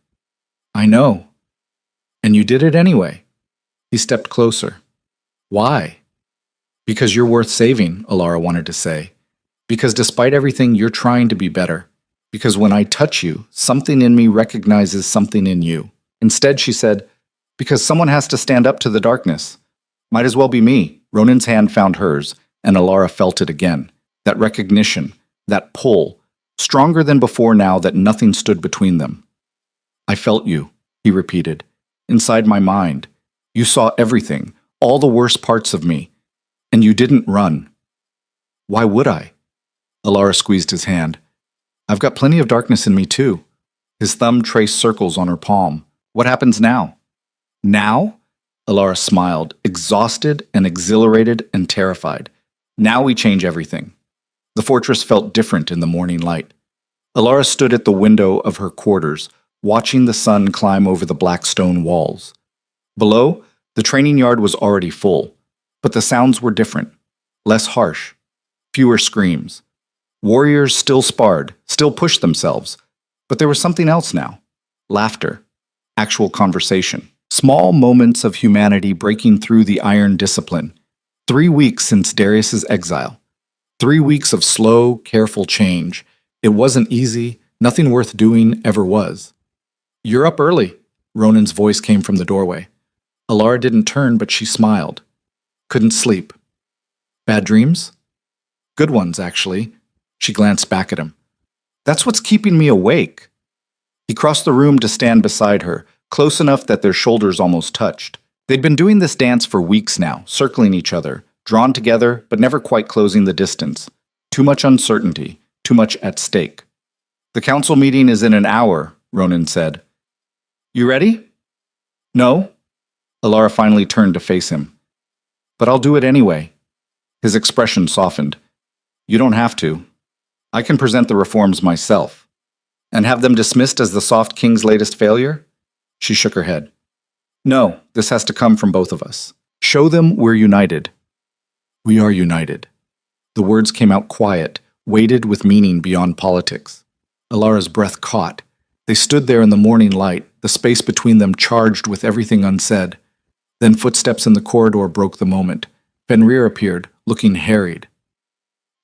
I know. And you did it anyway." He stepped closer. "Why?" "Because you're worth saving," Ilara wanted to say. "Because despite everything, you're trying to be better. Because when I touch you, something in me recognizes something in you." Instead, she said, "Because someone has to stand up to the darkness. Might as well be me." Ronan's hand found hers, and Ilara felt it again. That recognition, that pull, stronger than before now that nothing stood between them. "I felt you," he repeated. "Inside my mind. You saw everything, all the worst parts of me. And you didn't run." "Why would I?" Ilara squeezed his hand. "I've got plenty of darkness in me too." His thumb traced circles on her palm. "What happens now?" "Now?" Ilara smiled, exhausted and exhilarated and terrified. "Now we change everything." The fortress felt different in the morning light. Ilara stood at the window of her quarters, watching the sun climb over the black stone walls. Below, the training yard was already full, but the sounds were different, less harsh, fewer screams. Warriors still sparred, still pushed themselves, but there was something else now. Laughter, actual conversation, small moments of humanity breaking through the iron discipline. 3 weeks since Darius's exile. 3 weeks of slow, careful change. It wasn't easy, nothing worth doing ever was. "You're up early," Ronan's voice came from the doorway. Ilara didn't turn, but she smiled. "Couldn't sleep." "Bad dreams?" "Good ones, actually." She glanced back at him. "That's what's keeping me awake." He crossed the room to stand beside her, close enough that their shoulders almost touched. They'd been doing this dance for weeks now, circling each other, drawn together, but never quite closing the distance. Too much uncertainty, too much at stake. "The council meeting is in an hour," Ronan said. "You ready?" "No." Ilara finally turned to face him. "But I'll do it anyway." His expression softened. "You don't have to. I can present the reforms myself." "And have them dismissed as the Soft King's latest failure?" She shook her head. "No, this has to come from both of us. Show them we're united." "We are united." The words came out quiet, weighted with meaning beyond politics. Ilara's breath caught. They stood there in the morning light, the space between them charged with everything unsaid. Then footsteps in the corridor broke the moment. Fenrir appeared, looking harried.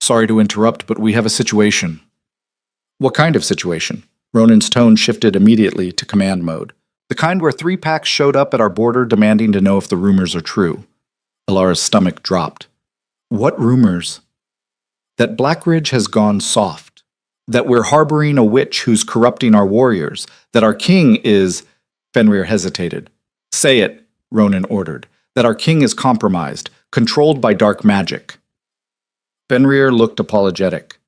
"Sorry to interrupt, but we have a situation." "What kind of situation?" Ronan's tone shifted immediately to command mode. "The kind where 3 packs showed up at our border demanding to know if the rumors are true." Ilara's stomach dropped. "What rumors?" "That Blackridge has gone soft. That we're harboring a witch who's corrupting our warriors. That our king is—" Fenrir hesitated. "Say it," Ronan ordered. "That our king is compromised, controlled by dark magic." Fenrir looked apologetic.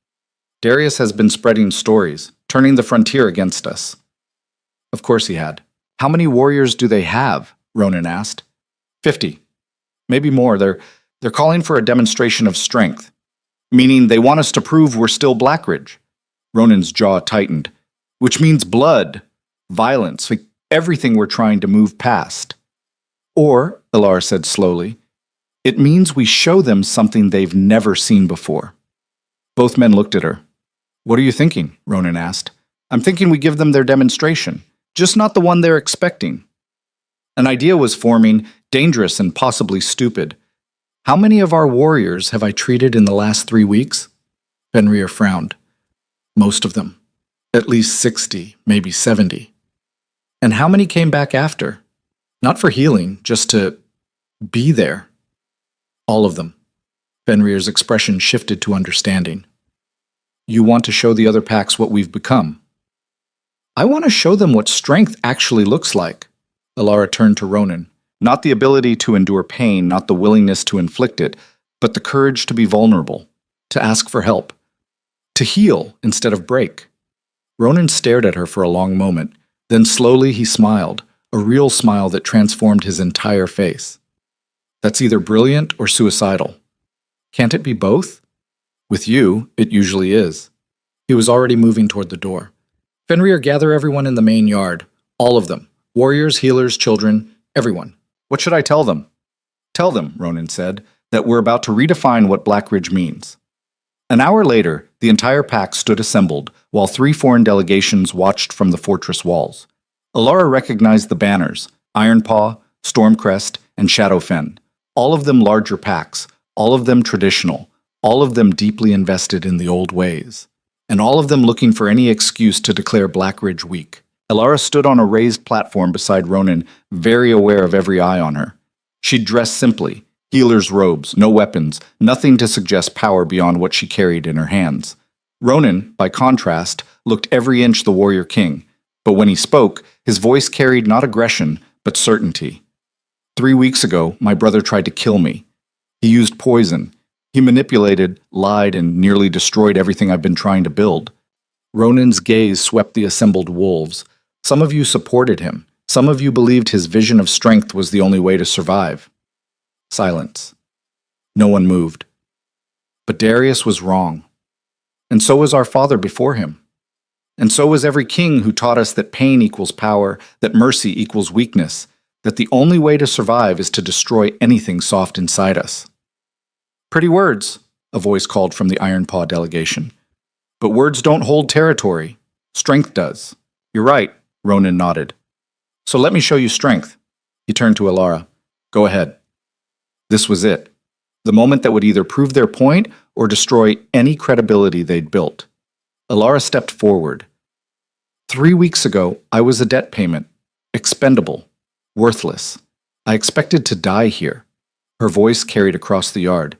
"Darius has been spreading stories, turning the frontier against us." Of course he had. "How many warriors do they have?" Ronan asked. 50. Maybe more. They're calling for a demonstration of strength. Meaning they want us to prove we're still Blackridge. Ronan's jaw tightened. Which means blood, violence, like everything we're trying to move past. Or, Ilara said slowly, it means we show them something they've never seen before. Both men looked at her. "What are you thinking?" Ronan asked. "I'm thinking we give them their demonstration, just not the one they're expecting." An idea was forming, dangerous and possibly stupid. "How many of our warriors have I treated in the last 3 weeks?" Fenrir frowned. "Most of them. At least 60, maybe 70. "And how many came back after? Not for healing, just to be there." "All of them." Fenrir's expression shifted to understanding. "You want to show the other packs what we've become." "I want to show them what strength actually looks like." Ilara turned to Ronan. Not the ability to endure pain, not the willingness to inflict it, but the courage to be vulnerable, to ask for help, to heal instead of break. Ronan stared at her for a long moment. Then slowly he smiled, a real smile that transformed his entire face. "That's either brilliant or suicidal." Can't it be both? With you, it usually is. He was already moving toward the door. Fenrir, gather everyone in the main yard. All of them. Warriors, healers, children, everyone. What should I tell them? Tell them, Ronan said, that we're about to redefine what Blackridge means. An hour later, the entire pack stood assembled, while 3 foreign delegations watched from the fortress walls. Alara recognized the banners, Ironpaw, Stormcrest, and Shadowfen, all of them larger packs, all of them traditional, all of them deeply invested in the old ways, and all of them looking for any excuse to declare Blackridge weak. Alara stood on a raised platform beside Ronan, very aware of every eye on her. She'd dressed simply, healer's robes, no weapons, nothing to suggest power beyond what she carried in her hands. Ronan, by contrast, looked every inch the warrior king, but when he spoke, his voice carried not aggression, but certainty. 3 weeks ago, my brother tried to kill me. He used poison. He manipulated, lied, and nearly destroyed everything I've been trying to build. Ronan's gaze swept the assembled wolves. Some of you supported him. Some of you believed his vision of strength was the only way to survive. Silence. No one moved. But Darius was wrong. And so was our father before him. And so was every king who taught us that pain equals power, that mercy equals weakness, that the only way to survive is to destroy anything soft inside us. Pretty words, a voice called from the Ironpaw delegation. But words don't hold territory. Strength does. You're right, Ronan nodded. So let me show you strength. He turned to Alara. Go ahead. This was it. The moment that would either prove their point or destroy any credibility they'd built. Alara stepped forward. 3 weeks ago, I was a debt payment. Expendable. Worthless. I expected to die here. Her voice carried across the yard.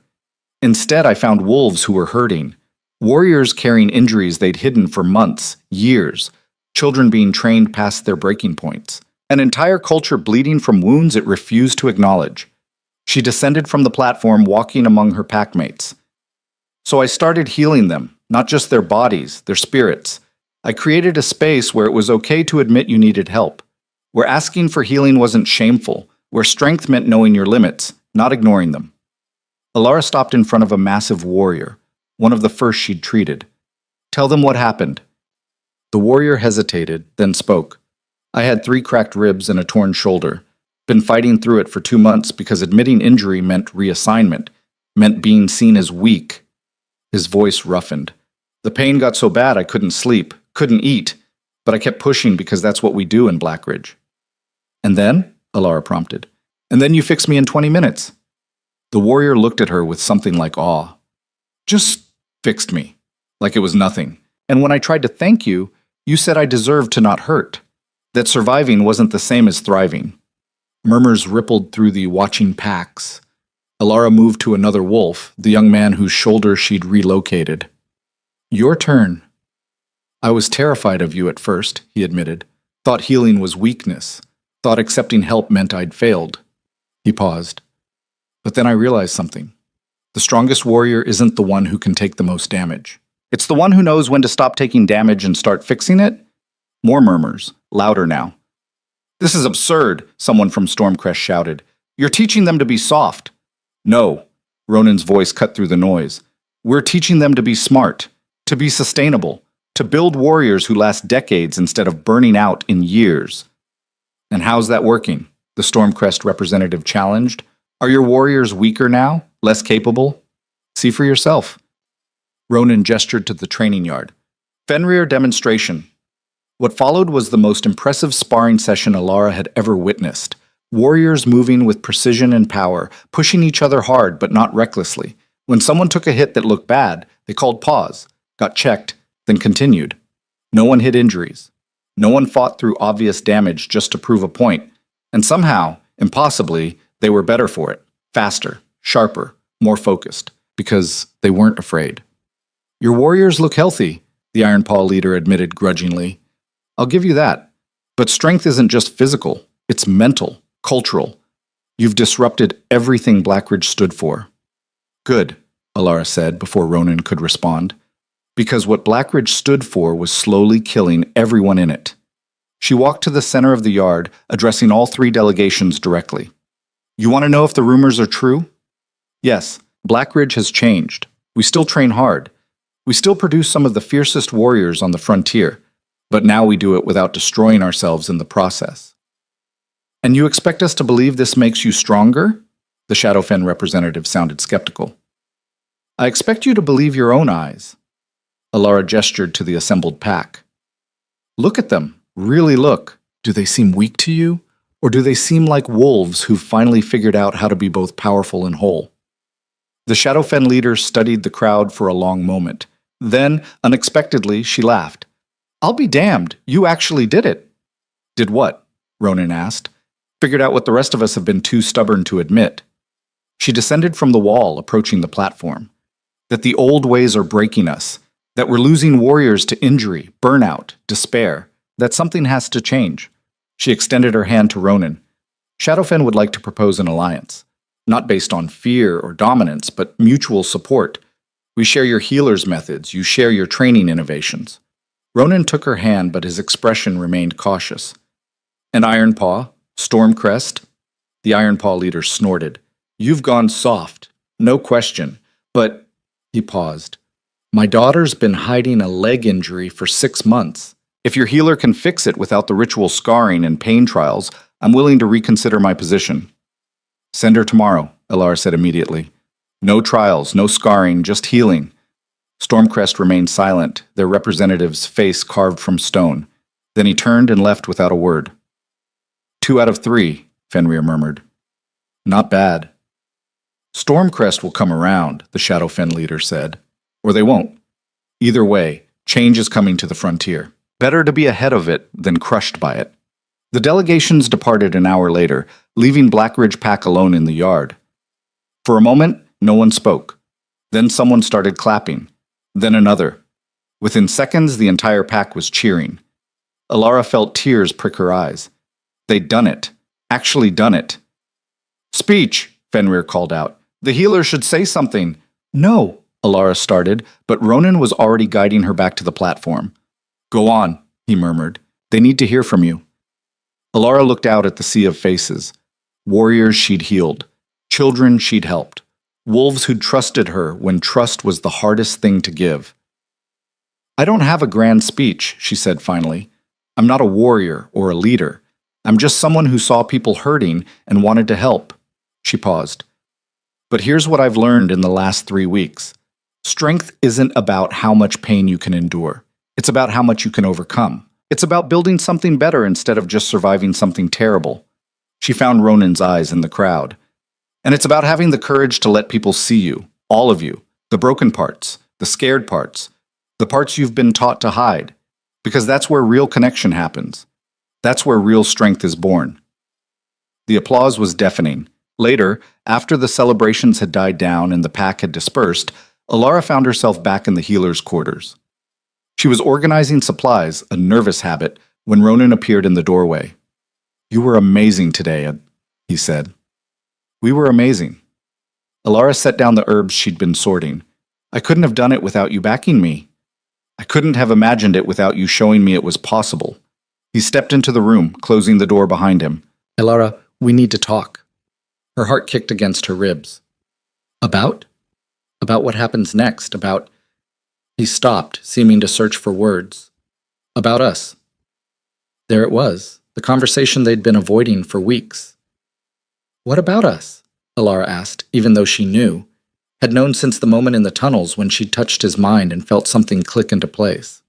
Instead, I found wolves who were hurting. Warriors carrying injuries they'd hidden for months, years. Children being trained past their breaking points. An entire culture bleeding from wounds it refused to acknowledge. She descended from the platform, walking among her packmates. So I started healing them, not just their bodies, their spirits. I created a space where it was okay to admit you needed help, where asking for healing wasn't shameful, where strength meant knowing your limits, not ignoring them. Alara stopped in front of a massive warrior, one of the first she'd treated. Tell them what happened. The warrior hesitated, then spoke. I had 3 cracked ribs and a torn shoulder. Been fighting through it for 2 months because admitting injury meant reassignment, meant being seen as weak. His voice roughened. The pain got so bad I couldn't sleep, couldn't eat, but I kept pushing because that's what we do in Blackridge. And then? Alara prompted. And then you fixed me in 20 minutes. The warrior looked at her with something like awe. Just fixed me, like it was nothing. And when I tried to thank you, you said I deserved to not hurt, that surviving wasn't the same as thriving. Murmurs rippled through the watching packs. Alara moved to another wolf, the young man whose shoulder she'd relocated. Your turn. I was terrified of you at first, he admitted. Thought healing was weakness. Thought accepting help meant I'd failed. He paused. But then I realized something. The strongest warrior isn't the one who can take the most damage. It's the one who knows when to stop taking damage and start fixing it. More murmurs, louder now. This is absurd, someone from Stormcrest shouted. You're teaching them to be soft. No, Ronan's voice cut through the noise. We're teaching them to be smart, to be sustainable, to build warriors who last decades instead of burning out in years. And how's that working? The Stormcrest representative challenged. Are your warriors weaker now, less capable? See for yourself. Ronan gestured to the training yard. Fenrir demonstration. What followed was the most impressive sparring session Alara had ever witnessed. Warriors moving with precision and power, pushing each other hard but not recklessly. When someone took a hit that looked bad, they called pause, got checked, then continued. No one hid injuries. No one fought through obvious damage just to prove a point. And somehow, impossibly, they were better for it. Faster, sharper, more focused. Because they weren't afraid. Your warriors look healthy, the Ironpaw leader admitted grudgingly. I'll give you that. But strength isn't just physical. It's mental, cultural. You've disrupted everything Blackridge stood for. Good, Alara said before Ronan could respond. Because what Blackridge stood for was slowly killing everyone in it. She walked to the center of the yard, addressing all 3 delegations directly. You want to know if the rumors are true? Yes, Blackridge has changed. We still train hard. We still produce some of the fiercest warriors on the frontier, but now we do it without destroying ourselves in the process. And you expect us to believe this makes you stronger? The Shadowfen representative sounded skeptical. I expect you to believe your own eyes. Alara gestured to the assembled pack. Look at them. Really look. Do they seem weak to you? Or do they seem like wolves who've finally figured out how to be both powerful and whole? The Shadowfen leader studied the crowd for a long moment. Then, unexpectedly, she laughed. I'll be damned. You actually did it. Did what? Ronan asked. Figured out what the rest of us have been too stubborn to admit. She descended from the wall, approaching the platform. That the old ways are breaking us. That we're losing warriors to injury, burnout, despair. That something has to change. She extended her hand to Ronan. Shadowfen would like to propose an alliance. Not based on fear or dominance, but mutual support. We share your healer's methods, you share your training innovations. Ronan took her hand, but his expression remained cautious. And Ironpaw? Stormcrest? The Ironpaw leader snorted. You've gone soft, no question, but... He paused. My daughter's been hiding a leg injury for 6 months. If your healer can fix it without the ritual scarring and pain trials, I'm willing to reconsider my position. Send her tomorrow, Alara said immediately. No trials, no scarring, just healing. Stormcrest remained silent, their representative's face carved from stone. Then he turned and left without a word. 2 out of 3, Fenrir murmured. Not bad. Stormcrest will come around, the Shadowfen leader said. Or they won't. Either way, change is coming to the frontier. Better to be ahead of it than crushed by it. The delegations departed an hour later, leaving Blackridge Pack alone in the yard. For a moment, no one spoke. Then someone started clapping. Then another. Within seconds, the entire pack was cheering. Alara felt tears prick her eyes. They'd done it. Actually done it. Speech, Fenrir called out. The healer should say something. No, Alara started, but Ronan was already guiding her back to the platform. Go on, he murmured. They need to hear from you. Alara looked out at the sea of faces. Warriors she'd healed. Children she'd helped. Wolves who'd trusted her when trust was the hardest thing to give. I don't have a grand speech, she said finally. I'm not a warrior or a leader. I'm just someone who saw people hurting and wanted to help. She paused. But here's what I've learned in the last 3 weeks. Strength isn't about how much pain you can endure. It's about how much you can overcome. It's about building something better instead of just surviving something terrible. She found Ronan's eyes in the crowd. And it's about having the courage to let people see you, all of you, the broken parts, the scared parts, the parts you've been taught to hide, because that's where real connection happens. That's where real strength is born. The applause was deafening. Later, after the celebrations had died down and the pack had dispersed, Alara found herself back in the healer's quarters. She was organizing supplies, a nervous habit, when Ronan appeared in the doorway. You were amazing today, he said. We were amazing. Alara set down the herbs she'd been sorting. I couldn't have done it without you backing me. I couldn't have imagined it without you showing me it was possible. He stepped into the room, closing the door behind him. Alara, we need to talk. Her heart kicked against her ribs. About? About what happens next, about... He stopped, seeming to search for words. About us. There it was, the conversation they'd been avoiding for weeks. What about us? Alara asked, even though she knew, had known since the moment in the tunnels when she'd touched his mind and felt something click into place.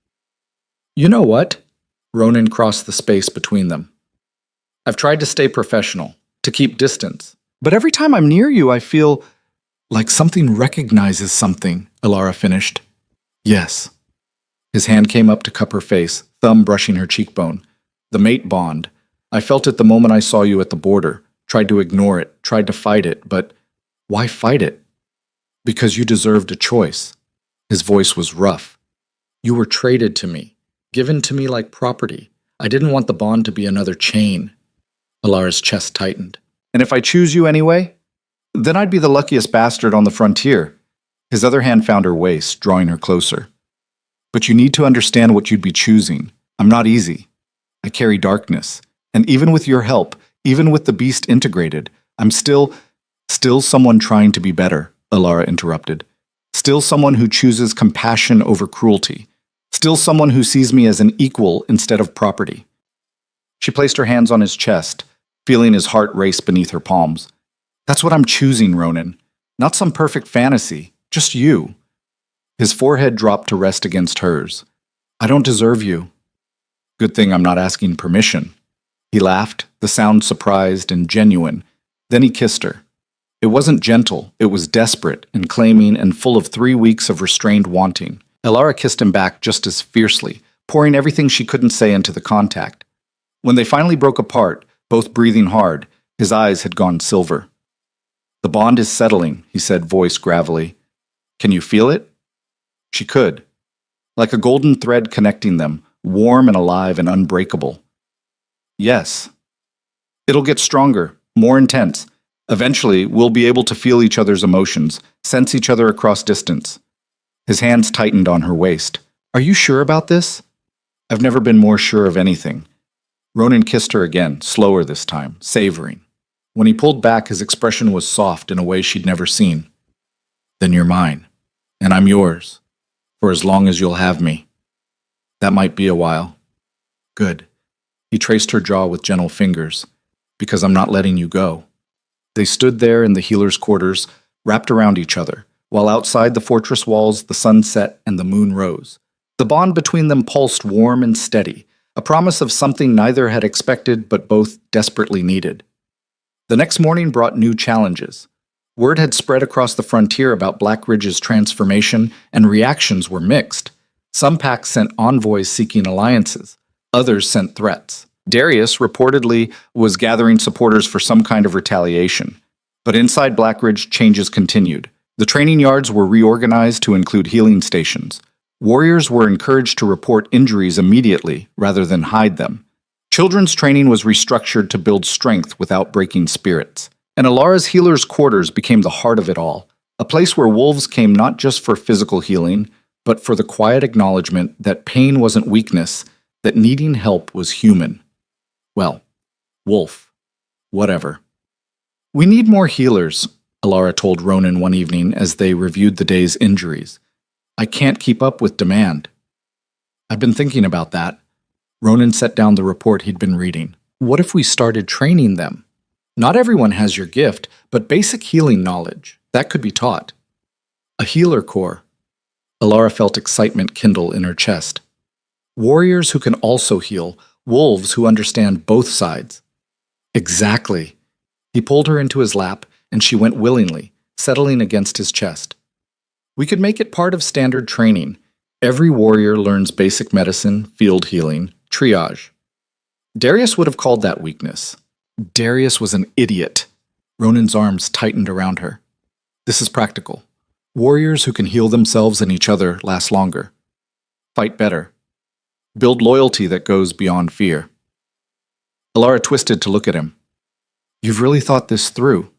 You know what? Ronan crossed the space between them. I've tried to stay professional, to keep distance, but every time I'm near you I feel like something recognizes something, Alara finished. Yes. His hand came up to cup her face, thumb brushing her cheekbone. The mate bond. I felt it the moment I saw you at the border. Tried to ignore it, tried to fight it, but why fight it? Because you deserved a choice. His voice was rough. You were traded to me, given to me like property. I didn't want the bond to be another chain. Alara's chest tightened. And if I choose you anyway? Then I'd be the luckiest bastard on the frontier. His other hand found her waist, drawing her closer. But you need to understand what you'd be choosing. I'm not easy. I carry darkness. And even with your help, even with the beast integrated, I'm still someone trying to be better. Alara interrupted. Still someone who chooses compassion over cruelty. Still someone who sees me as an equal instead of property. She placed her hands on his chest, feeling his heart race beneath her palms. That's what I'm choosing, Ronan. Not some perfect fantasy, just you. His forehead dropped to rest against hers. I don't deserve you. Good thing I'm not asking permission. He laughed, the sound surprised and genuine. Then he kissed her. It wasn't gentle, it was desperate and claiming and full of 3 weeks of restrained wanting. Alara kissed him back just as fiercely, pouring everything she couldn't say into the contact. When they finally broke apart, both breathing hard, his eyes had gone silver. The bond is settling, he said, voice gravelly. Can you feel it? She could. Like a golden thread connecting them, warm and alive and unbreakable. Yes. It'll get stronger, more intense. Eventually, we'll be able to feel each other's emotions, sense each other across distance. His hands tightened on her waist. Are you sure about this? I've never been more sure of anything. Ronan kissed her again, slower this time, savoring. When he pulled back, his expression was soft in a way she'd never seen. Then you're mine, and I'm yours, for as long as you'll have me. That might be a while. Good. He traced her jaw with gentle fingers. Because I'm not letting you go. They stood there in the healer's quarters, wrapped around each other, while outside the fortress walls the sun set and the moon rose. The bond between them pulsed warm and steady, a promise of something neither had expected but both desperately needed. The next morning brought new challenges. Word had spread across the frontier about Black Ridge's transformation, and reactions were mixed. Some packs sent envoys seeking alliances. Others sent threats. Darius reportedly was gathering supporters for some kind of retaliation. But inside Black Ridge, changes continued. The training yards were reorganized to include healing stations. Warriors were encouraged to report injuries immediately rather than hide them. Children's training was restructured to build strength without breaking spirits. And Alara's healer's quarters became the heart of it all, a place where wolves came not just for physical healing, but for the quiet acknowledgement that pain wasn't weakness, that needing help was human. Well, wolf. Whatever. We need more healers, Alara told Ronan one evening as they reviewed the day's injuries. I can't keep up with demand. I've been thinking about that. Ronan set down the report he'd been reading. What if we started training them? Not everyone has your gift, but basic healing knowledge. That could be taught. A healer corps. Alara felt excitement kindle in her chest. Warriors who can also heal, wolves who understand both sides. Exactly. He pulled her into his lap, and she went willingly, settling against his chest. We could make it part of standard training. Every warrior learns basic medicine, field healing, triage. Darius would have called that weakness. Darius was an idiot. Ronan's arms tightened around her. This is practical. Warriors who can heal themselves and each other last longer. Fight better. Build loyalty that goes beyond fear. Alara twisted to look at him. You've really thought this through.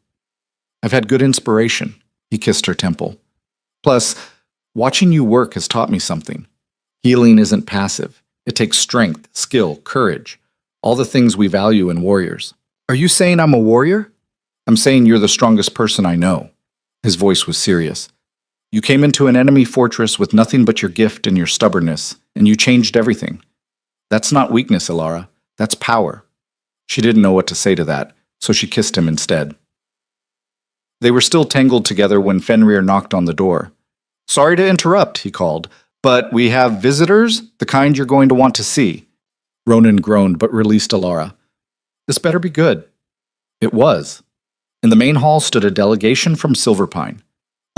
I've had good inspiration. He kissed her temple. Plus, watching you work has taught me something. Healing isn't passive. It takes strength, skill, courage, all the things we value in warriors. Are you saying I'm a warrior? I'm saying you're the strongest person I know. His voice was serious. You came into an enemy fortress with nothing but your gift and your stubbornness, and you changed everything. That's not weakness, Alara. That's power. She didn't know what to say to that, so she kissed him instead. They were still tangled together when Fenrir knocked on the door. Sorry to interrupt, he called, but we have visitors, the kind you're going to want to see. Ronan groaned but released Alara. This better be good. It was. In the main hall stood a delegation from Silverpine.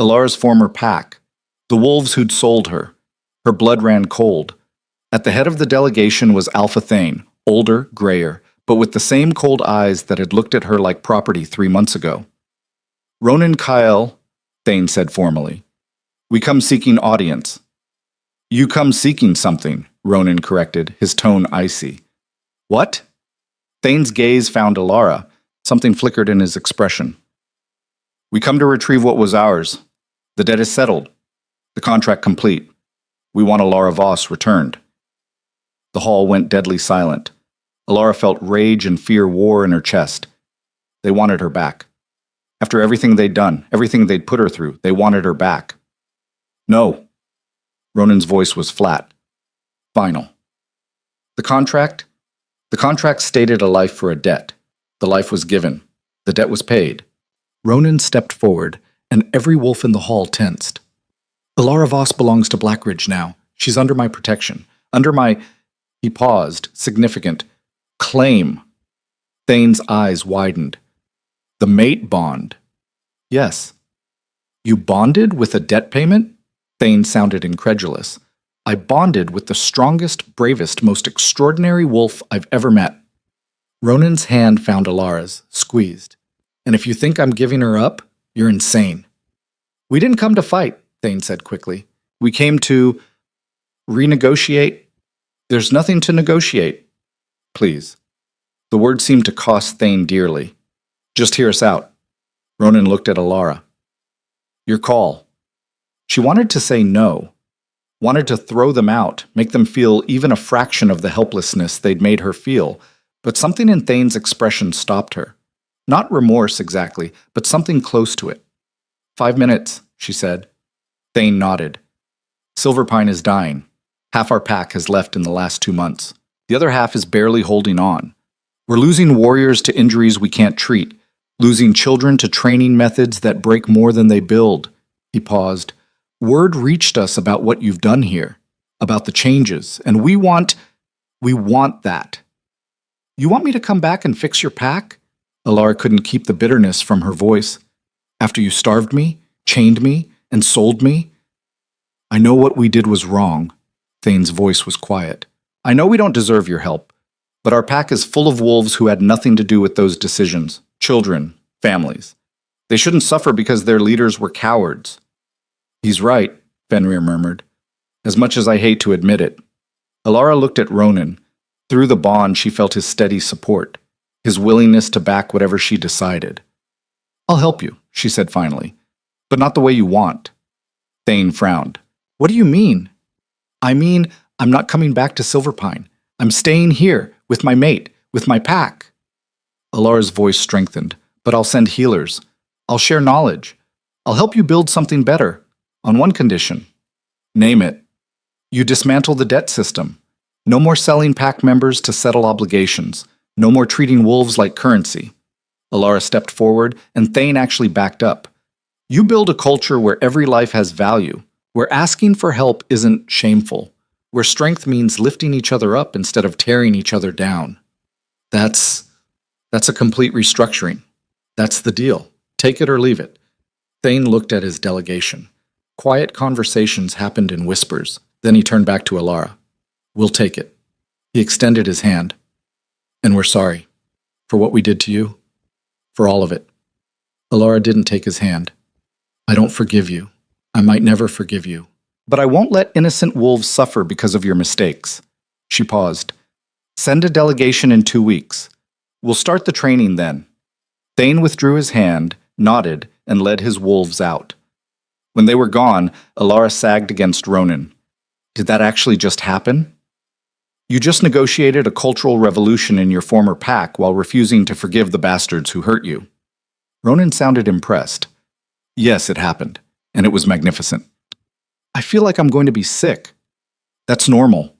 Alara's former pack, the wolves who'd sold her. Her blood ran cold. At the head of the delegation was Alpha Thane, older, grayer, but with the same cold eyes that had looked at her like property 3 months ago. Ronan Kyle, Thane said formally. We come seeking audience. You come seeking something, Ronan corrected, his tone icy. What? Thane's gaze found Alara. Something flickered in his expression. We come to retrieve what was ours. The debt is settled. The contract complete. We want Alara Voss returned. The hall went deadly silent. Alara felt rage and fear war in her chest. They wanted her back. After everything they'd done, everything they'd put her through, they wanted her back. No. Ronan's voice was flat. Final. The contract? The contract stated a life for a debt. The life was given. The debt was paid. Ronan stepped forward, and every wolf in the hall tensed. Alara Voss belongs to Blackridge now. She's under my protection. Under my... He paused, significant. Claim. Thane's eyes widened. The mate bond. Yes. You bonded with a debt payment? Thane sounded incredulous. I bonded with the strongest, bravest, most extraordinary wolf I've ever met. Ronan's hand found Alara's, squeezed. And if you think I'm giving her up, you're insane. We didn't come to fight, Thane said quickly. We came to renegotiate. There's nothing to negotiate. Please. The word seemed to cost Thane dearly. Just hear us out. Ronan looked at Alara. Your call. She wanted to say no, wanted to throw them out, make them feel even a fraction of the helplessness they'd made her feel, but something in Thane's expression stopped her. Not remorse exactly, but something close to it. 5 minutes, she said. Thane nodded. Silverpine is dying. Half our pack has left in the last 2 months. The other half is barely holding on. We're losing warriors to injuries we can't treat, losing children to training methods that break more than they build. He paused. Word reached us about what you've done here, about the changes, and we want that. You want me to come back and fix your pack? Alara couldn't keep the bitterness from her voice. After you starved me, chained me, and sold me? I know what we did was wrong. Thane's voice was quiet. I know we don't deserve your help, but our pack is full of wolves who had nothing to do with those decisions. Children, families. They shouldn't suffer because their leaders were cowards. He's right, Fenrir murmured, as much as I hate to admit it. Alara looked at Ronan. Through the bond, she felt his steady support, his willingness to back whatever she decided. I'll help you, she said finally, but not the way you want. Thane frowned. What do you mean? I mean, I'm not coming back to Silverpine. I'm staying here, with my mate, with my pack. Alara's voice strengthened. But I'll send healers. I'll share knowledge. I'll help you build something better. On one condition. Name it. You dismantle the debt system. No more selling pack members to settle obligations. No more treating wolves like currency. Alara stepped forward, and Thane actually backed up. You build a culture where every life has value, where asking for help isn't shameful, where strength means lifting each other up instead of tearing each other down. That's a complete restructuring. That's the deal. Take it or leave it. Thane looked at his delegation. Quiet conversations happened in whispers. Then he turned back to Alara. We'll take it. He extended his hand. And we're sorry. For what we did to you. For all of it. Alara didn't take his hand. I don't forgive you. I might never forgive you. But I won't let innocent wolves suffer because of your mistakes. She paused. Send a delegation in 2 weeks. We'll start the training then. Thane withdrew his hand, nodded, and led his wolves out. When they were gone, Alara sagged against Ronan. Did that actually just happen? You just negotiated a cultural revolution in your former pack while refusing to forgive the bastards who hurt you. Ronan sounded impressed. Yes, it happened, and it was magnificent. I feel like I'm going to be sick. That's normal.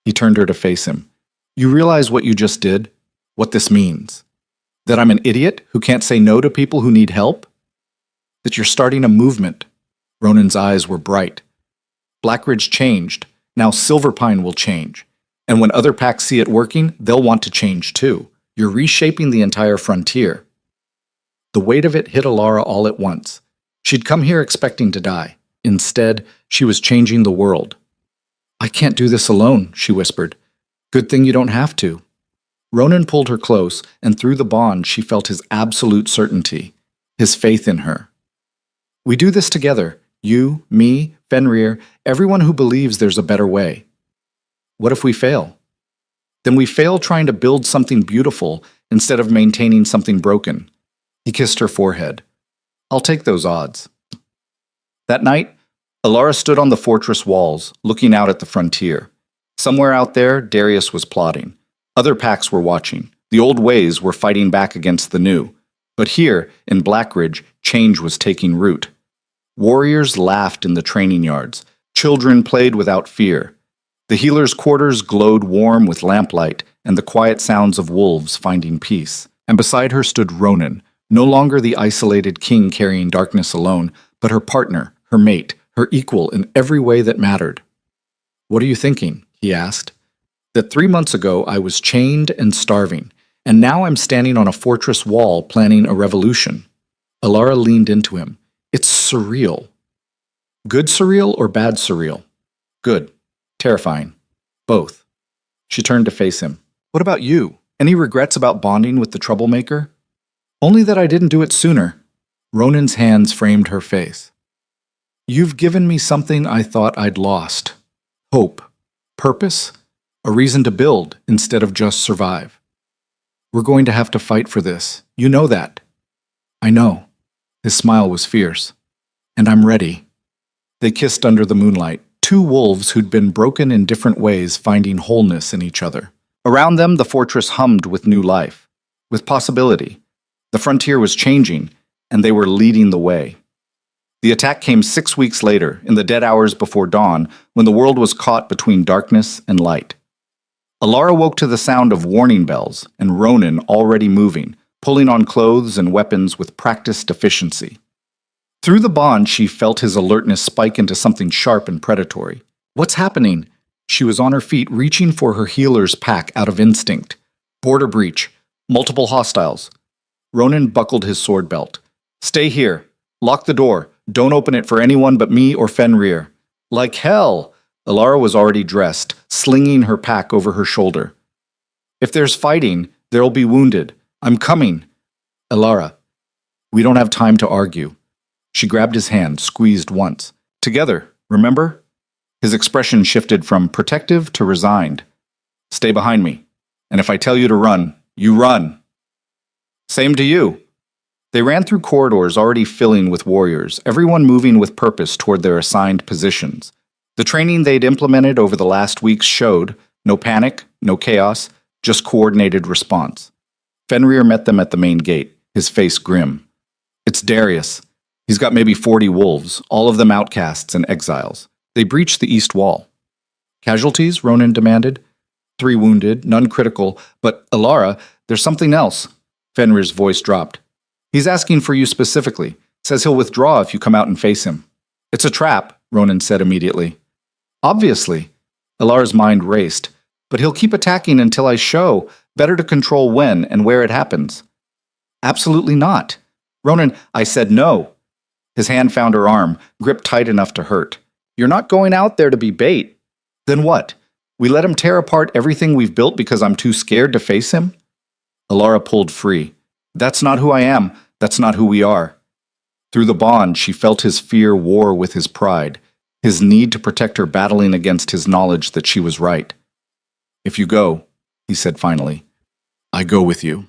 He turned her to face him. You realize what you just did? What this means? That I'm an idiot who can't say no to people who need help? That you're starting a movement. Ronan's eyes were bright. Blackridge changed. Now Silverpine will change. And when other packs see it working, they'll want to change too. You're reshaping the entire frontier. The weight of it hit Alara all at once. She'd come here expecting to die. Instead, she was changing the world. I can't do this alone, she whispered. Good thing you don't have to. Ronan pulled her close, and through the bond she felt his absolute certainty, his faith in her. We do this together, you, me, Fenrir, everyone who believes there's a better way. What if we fail? Then we fail trying to build something beautiful instead of maintaining something broken. He kissed her forehead. I'll take those odds. That night, Alara stood on the fortress walls, looking out at the frontier. Somewhere out there, Darius was plotting. Other packs were watching. The old ways were fighting back against the new. But here, in Blackridge, change was taking root. Warriors laughed in the training yards. Children played without fear. The healers' quarters glowed warm with lamplight and the quiet sounds of wolves finding peace. And beside her stood Ronan, no longer the isolated king carrying darkness alone, but her partner, her mate, her equal in every way that mattered. "What are you thinking?" he asked. "That 3 months ago I was chained and starving, and now I'm standing on a fortress wall planning a revolution." Alara leaned into him. "It's surreal." "Good surreal or bad surreal?" "Good. Terrifying. Both." She turned to face him. "What about you? Any regrets about bonding with the troublemaker?" "Only that I didn't do it sooner." Ronan's hands framed her face. "You've given me something I thought I'd lost. Hope. Purpose. A reason to build instead of just survive. We're going to have to fight for this. You know that." "I know." His smile was fierce. "And I'm ready." They kissed under the moonlight, two wolves who'd been broken in different ways finding wholeness in each other. Around them, the fortress hummed with new life, with possibility. The frontier was changing, and they were leading the way. The attack came 6 weeks later, in the dead hours before dawn, when the world was caught between darkness and light. Alara woke to the sound of warning bells, and Ronan already moving, pulling on clothes and weapons with practiced efficiency. Through the bond, she felt his alertness spike into something sharp and predatory. "What's happening?" She was on her feet, reaching for her healer's pack out of instinct. Border breach. Multiple hostiles. Ronan buckled his sword belt. "Stay here. Lock the door. Don't open it for anyone but me or Fenrir." "Like hell!" Alara was already dressed, slinging her pack over her shoulder. "If there's fighting, there'll be wounded. I'm coming." "Alara." "We don't have time to argue." She grabbed his hand, squeezed once. "Together, remember?" His expression shifted from protective to resigned. "Stay behind me. And if I tell you to run, you run." "Same to you." They ran through corridors already filling with warriors, everyone moving with purpose toward their assigned positions. The training they'd implemented over the last weeks showed no panic, no chaos, just coordinated response. Fenrir met them at the main gate, his face grim. "It's Darius. He's got maybe 40 wolves, all of them outcasts and exiles. They breached the east wall." "Casualties?" Ronan demanded. 3 wounded, none critical, but Alara, there's something else." Fenrir's voice dropped. "He's asking for you specifically. Says he'll withdraw if you come out and face him." "It's a trap," Ronan said immediately. "Obviously." Alara's mind raced. "But he'll keep attacking until I show. Better to control when and where it happens." "Absolutely not." "Ronan, I said no." His hand found her arm, gripped tight enough to hurt. "You're not going out there to be bait." "Then what? We let him tear apart everything we've built because I'm too scared to face him?" Alara pulled free. "That's not who I am. That's not who we are." Through the bond, she felt his fear war with his pride, his need to protect her battling against his knowledge that she was right. "If you go," he said finally, "I go with you."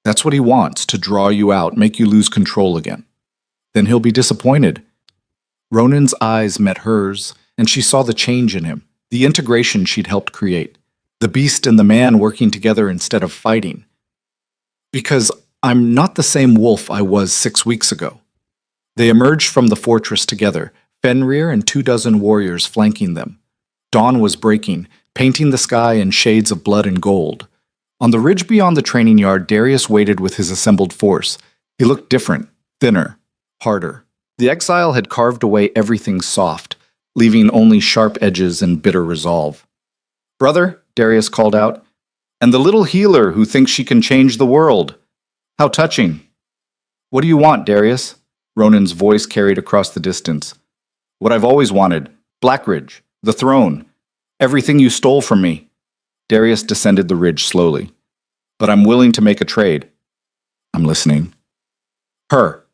That's what he wants, to draw you out, make you lose control again. Then he'll be disappointed. Ronan's eyes met hers, and she saw the change in him, the integration she'd helped create, the beast and the man working together instead of fighting. "Because I'm not the same wolf I was 6 weeks ago." They emerged from the fortress together, Fenrir and 24 warriors flanking them. Dawn was breaking, painting the sky in shades of blood and gold. On the ridge beyond the training yard, Darius waited with his assembled force. He looked different, thinner, harder. The exile had carved away everything soft, leaving only sharp edges and bitter resolve. "Brother," Darius called out, "and the little healer who thinks she can change the world. How touching." "What do you want, Darius?" Ronan's voice carried across the distance. "What I've always wanted. Blackridge. The throne. Everything you stole from me." Darius descended the ridge slowly. "But I'm willing to make a trade." "I'm listening." "Her."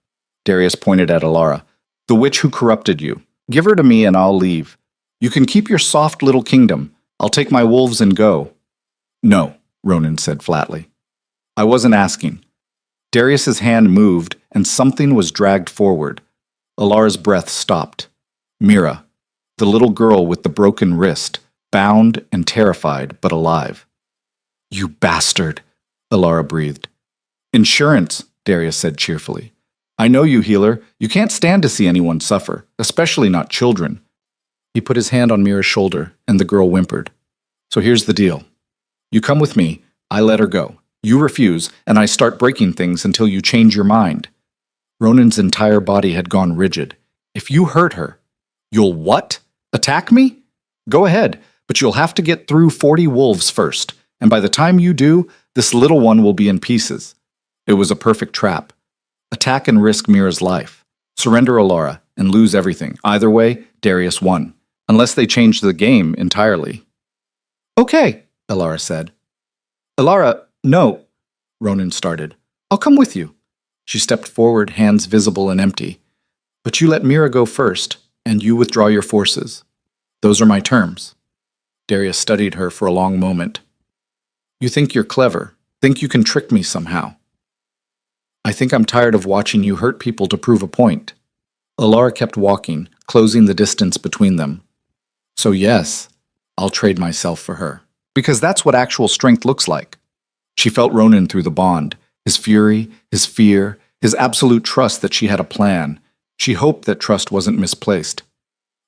Darius pointed at Alara. "The witch who corrupted you. Give her to me and I'll leave. You can keep your soft little kingdom. I'll take my wolves and go." "No," Ronan said flatly. "I wasn't asking." Darius's hand moved, and something was dragged forward. Alara's breath stopped. Mira, the little girl with the broken wrist, bound and terrified, but alive. "You bastard," Alara breathed. "Insurance," Darius said cheerfully. I know you, healer. You can't stand to see anyone suffer, especially not children. He put his hand on Mira's shoulder, and the girl whimpered. So here's the deal. You come with me, I let her go. You refuse, and I start breaking things until you change your mind. Ronan's entire body had gone rigid. If you hurt her, you'll what? Attack me? Go ahead, but you'll have to get through 40 wolves first, and by the time you do, this little one will be in pieces. It was a perfect trap. Attack and risk Mira's life. Surrender Alara and lose everything. Either way, Darius won. Unless they changed the game entirely. Okay, Alara said. Alara, no, Ronan started. I'll come with you. She stepped forward, hands visible and empty. But you let Mira go first, and you withdraw your forces. Those are my terms. Darius studied her for a long moment. You think you're clever, think you can trick me somehow. I think I'm tired of watching you hurt people to prove a point. Alara kept walking, closing the distance between them. So yes, I'll trade myself for her. Because that's what actual strength looks like. She felt Ronan through the bond, his fury, his fear, his absolute trust that she had a plan. She hoped that trust wasn't misplaced.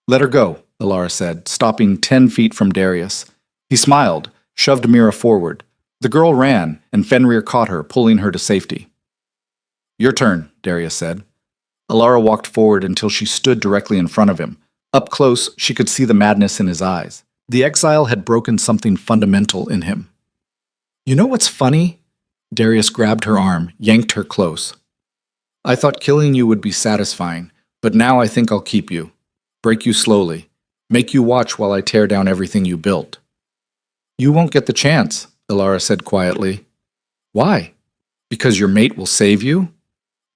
Let her go, Alara said, stopping 10 feet from Darius. He smiled, shoved Mira forward. The girl ran, and Fenrir caught her, pulling her to safety. Your turn, Darius said. Alara walked forward until she stood directly in front of him. Up close, she could see the madness in his eyes. The exile had broken something fundamental in him. You know what's funny? Darius grabbed her arm, yanked her close. I thought killing you would be satisfying, but now I think I'll keep you. Break you slowly. Make you watch while I tear down everything you built. You won't get the chance, Alara said quietly. Why? Because your mate will save you?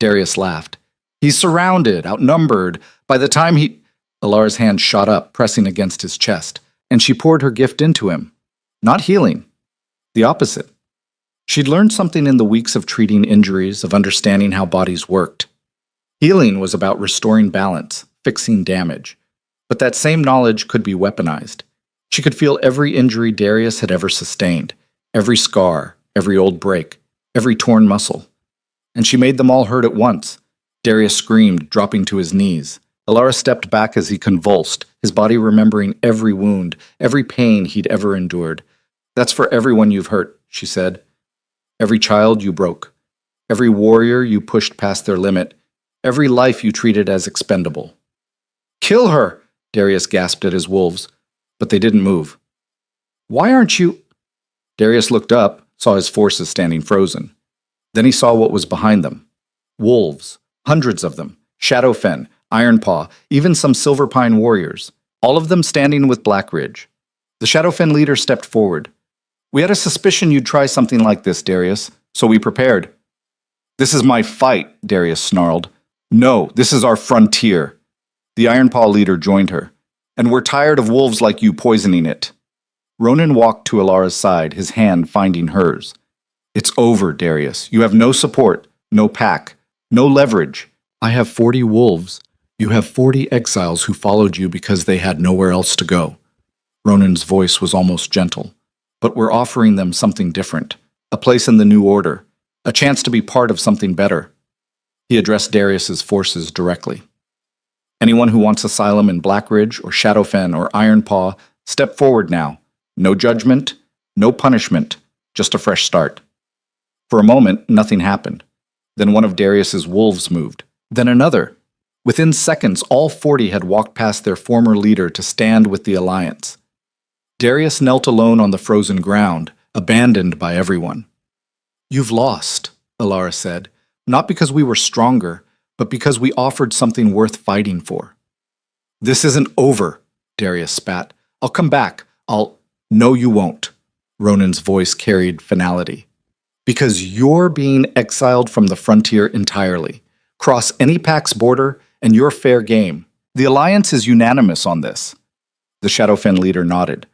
Darius laughed. He's surrounded, outnumbered. By the time Alara's hand shot up, pressing against his chest, and she poured her gift into him. Not healing. The opposite. She'd learned something in the weeks of treating injuries, of understanding how bodies worked. Healing was about restoring balance, fixing damage. But that same knowledge could be weaponized. She could feel every injury Darius had ever sustained, every scar, every old break, every torn muscle. And she made them all hurt at once. Darius screamed, dropping to his knees. Alara stepped back as he convulsed, his body remembering every wound, every pain he'd ever endured. That's for everyone you've hurt, she said. Every child you broke. Every warrior you pushed past their limit. Every life you treated as expendable. Kill her, Darius gasped at his wolves, but they didn't move. Why aren't you... Darius looked up, saw his forces standing frozen. Then he saw what was behind them. Wolves, hundreds of them, Shadowfen, Ironpaw, even some Silverpine warriors, all of them standing with Blackridge. The Shadowfen leader stepped forward. We had a suspicion you'd try something like this, Darius, so we prepared. This is my fight, Darius snarled. No, this is our frontier. The Ironpaw leader joined her. And we're tired of wolves like you poisoning it. Ronan walked to Alara's side, his hand finding hers. It's over, Darius. You have no support, no pack, no leverage. I have 40 wolves. You have 40 exiles who followed you because they had nowhere else to go. Ronan's voice was almost gentle. But we're offering them something different. A place in the new order. A chance to be part of something better. He addressed Darius's forces directly. Anyone who wants asylum in Blackridge or Shadowfen or Ironpaw, step forward now. No judgment, no punishment, just a fresh start. For a moment, nothing happened. Then one of Darius's wolves moved. Then another. Within seconds, all 40 had walked past their former leader to stand with the Alliance. Darius knelt alone on the frozen ground, abandoned by everyone. You've lost, Alara said, not because we were stronger, but because we offered something worth fighting for. This isn't over, Darius spat. I'll come back. No, you won't. Ronan's voice carried finality. Because you're being exiled from the frontier entirely. Cross any pack's border, and you're fair game. The Alliance is unanimous on this. The Shadowfen leader nodded.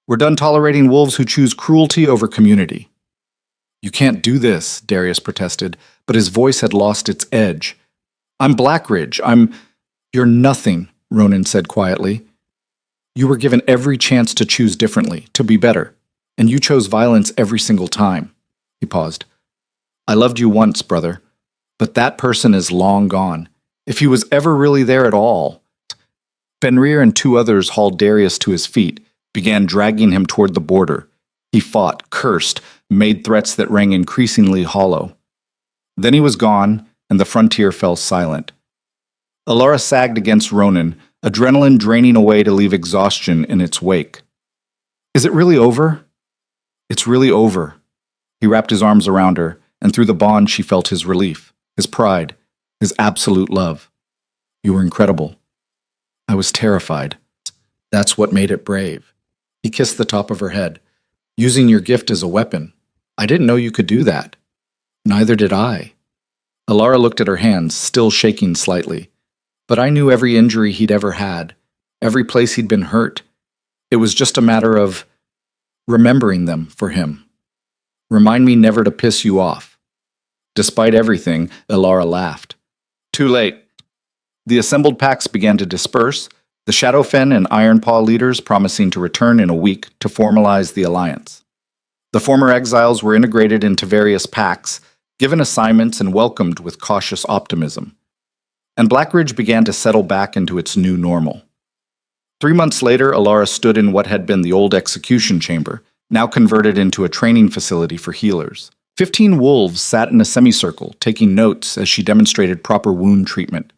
We're done tolerating wolves who choose cruelty over community. You can't do this, Darius protested, but his voice had lost its edge. I'm Blackridge. You're nothing, Ronan said quietly. You were given every chance to choose differently, to be better, and you chose violence every single time. He paused. I loved you once, brother. But that person is long gone. If he was ever really there at all. Fenrir and two others hauled Darius to his feet, began dragging him toward the border. He fought, cursed, made threats that rang increasingly hollow. Then he was gone, and the frontier fell silent. Alara sagged against Ronan, adrenaline draining away to leave exhaustion in its wake. Is it really over? It's really over. He wrapped his arms around her, and through the bond she felt his relief, his pride, his absolute love. You were incredible. I was terrified. That's what made it brave. He kissed the top of her head. Using your gift as a weapon. I didn't know you could do that. Neither did I. Alara looked at her hands, still shaking slightly. But I knew every injury he'd ever had, every place he'd been hurt. It was just a matter of remembering them for him. Remind me never to piss you off. Despite everything, Alara laughed. Too late. The assembled packs began to disperse, the Shadowfen and Ironpaw leaders promising to return in a week to formalize the alliance. The former exiles were integrated into various packs, given assignments and welcomed with cautious optimism. And Blackridge began to settle back into its new normal. 3 months later, Alara stood in what had been the old execution chamber, now converted into a training facility for healers. 15 wolves sat in a semicircle, taking notes as she demonstrated proper wound treatment.